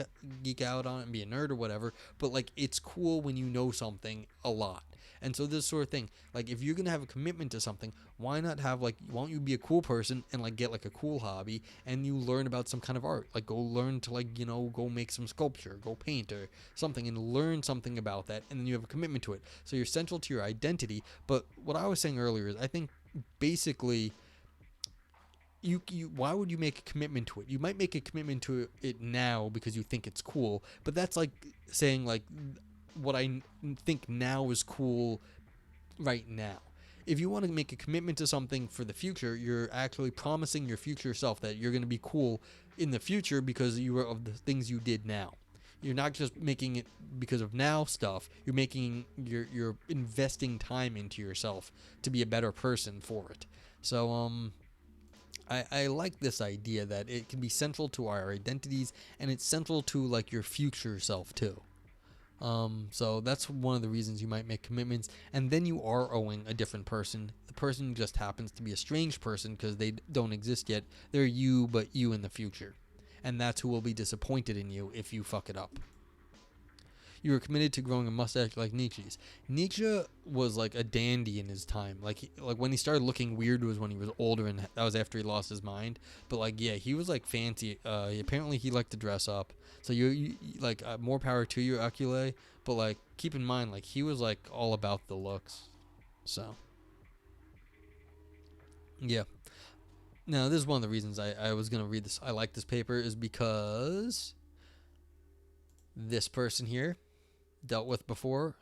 on it and be a nerd or whatever. But like it's cool when you know something a lot. And so this sort of thing, like if you're going to have a commitment to something, why not have why don't you be a cool person and like get like a cool hobby and you learn about some kind of art, like go learn to go make some sculpture, go paint or something and learn something about that. And then you have a commitment to it. So you're central to your identity. But what I was saying earlier is I think basically you why would you make a commitment to it? You might make a commitment to it now because you think it's cool, but that's like saying like what I think now is cool right now. If you want to make a commitment to something for the future, you're actually promising your future self that you're going to be cool in the future because you are of the things you did now. You're not just making it because of now stuff. You're making you're investing time into yourself to be a better person for it. So I like this idea that it can be central to our identities and it's central to like your future self too. So that's one of the reasons you might make commitments, and then you are owing a different person. The person just happens to be a strange person because they don't exist yet. They're you, but you in the future. And that's who will be disappointed in you if you fuck it up. You were committed to growing a mustache like Nietzsche's. Nietzsche was like a dandy in his time. Like when he started looking weird was when he was older, and that was after he lost his mind. But like, yeah, he was like fancy. Apparently he liked to dress up. So you like more power to you, Ocule. But like, keep in mind, like he was like all about the looks. So yeah. Now this is one of the reasons I was gonna read this. I like this paper is because this person here dealt with before.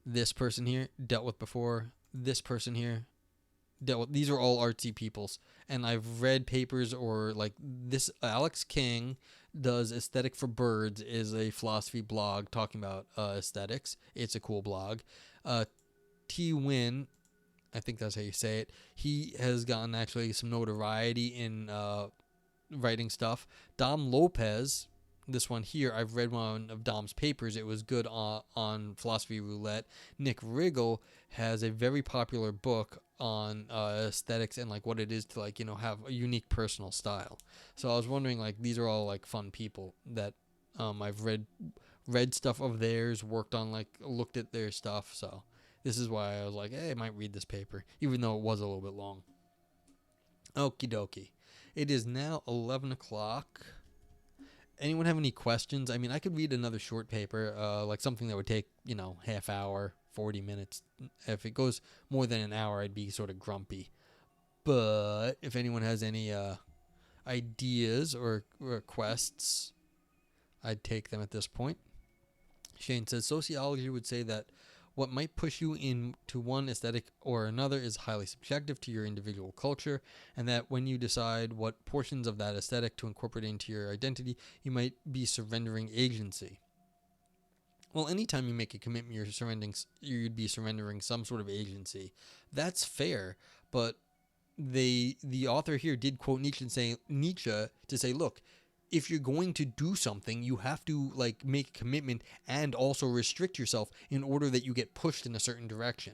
This person here dealt with before. This person here dealt with. These are all artsy peoples, and I've read papers or like this. Alex King does Aesthetic for Birds is a philosophy blog talking about aesthetics. It's a cool blog. T. Win, I think that's how you say it, he has gotten actually some notoriety in writing stuff. Dom Lopez, this one here, I've read one of Dom's papers. It was good on philosophy roulette. Nick Riggle has a very popular book on aesthetics and like what it is to like, you know, have a unique personal style. So I was wondering, like, these are all like fun people that I've read stuff of theirs, worked on, like, looked at their stuff. So this is why I was like, hey, I might read this paper, even though it was a little bit long. Okie dokie. It is now 11 o'clock. Anyone have any questions? I mean, I could read another short paper, like something that would take, you know, half hour, 40 minutes. If it goes more than an hour, I'd be sort of grumpy. But if anyone has any ideas or requests, I'd take them at this point. Shane says, sociology would say that what might push you into one aesthetic or another is highly subjective to your individual culture, and that when you decide what portions of that aesthetic to incorporate into your identity, you might be surrendering agency. Well, anytime you make a commitment, you'd be surrendering some sort of agency. That's fair, but the author here did quote Nietzsche to say, look, if you're going to do something, you have to like make a commitment and also restrict yourself in order that you get pushed in a certain direction.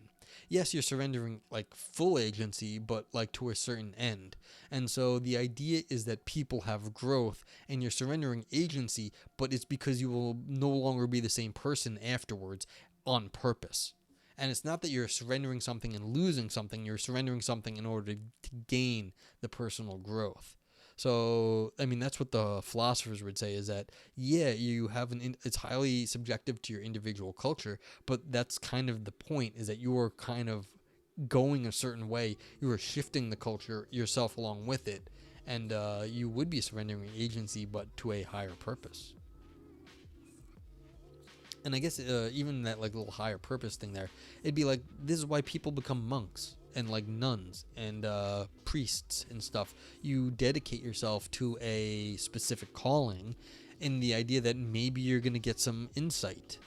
Yes, you're surrendering like full agency, but like to a certain end. And so the idea is that people have growth and you're surrendering agency, but it's because you will no longer be the same person afterwards on purpose. And it's not that you're surrendering something and losing something, you're surrendering something in order to gain the personal growth. So, I mean, that's what the philosophers would say, is that, yeah, you have it's highly subjective to your individual culture, but that's kind of the point, is that you are kind of going a certain way. You are shifting the culture yourself along with it, and you would be surrendering agency, but to a higher purpose. And I guess even that like little higher purpose thing there, it'd be like, this is why people become monks and like nuns and priests and stuff. You dedicate yourself to a specific calling in the idea that maybe you're going to get some insight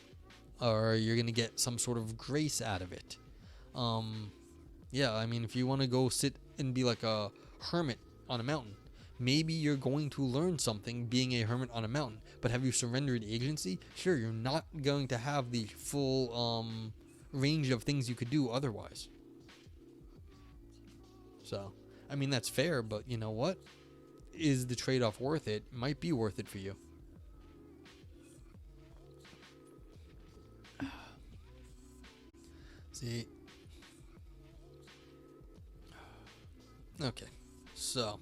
or you're going to get some sort of grace out of it. Yeah, I mean, if you want to go sit and be like a hermit on a mountain, maybe you're going to learn something being a hermit on a mountain. But have you surrendered agency? Sure, you're not going to have the full range of things you could do otherwise. So, I mean, that's fair, but you know what? Is the trade-off worth it? It might be worth it for you. See? Okay. So,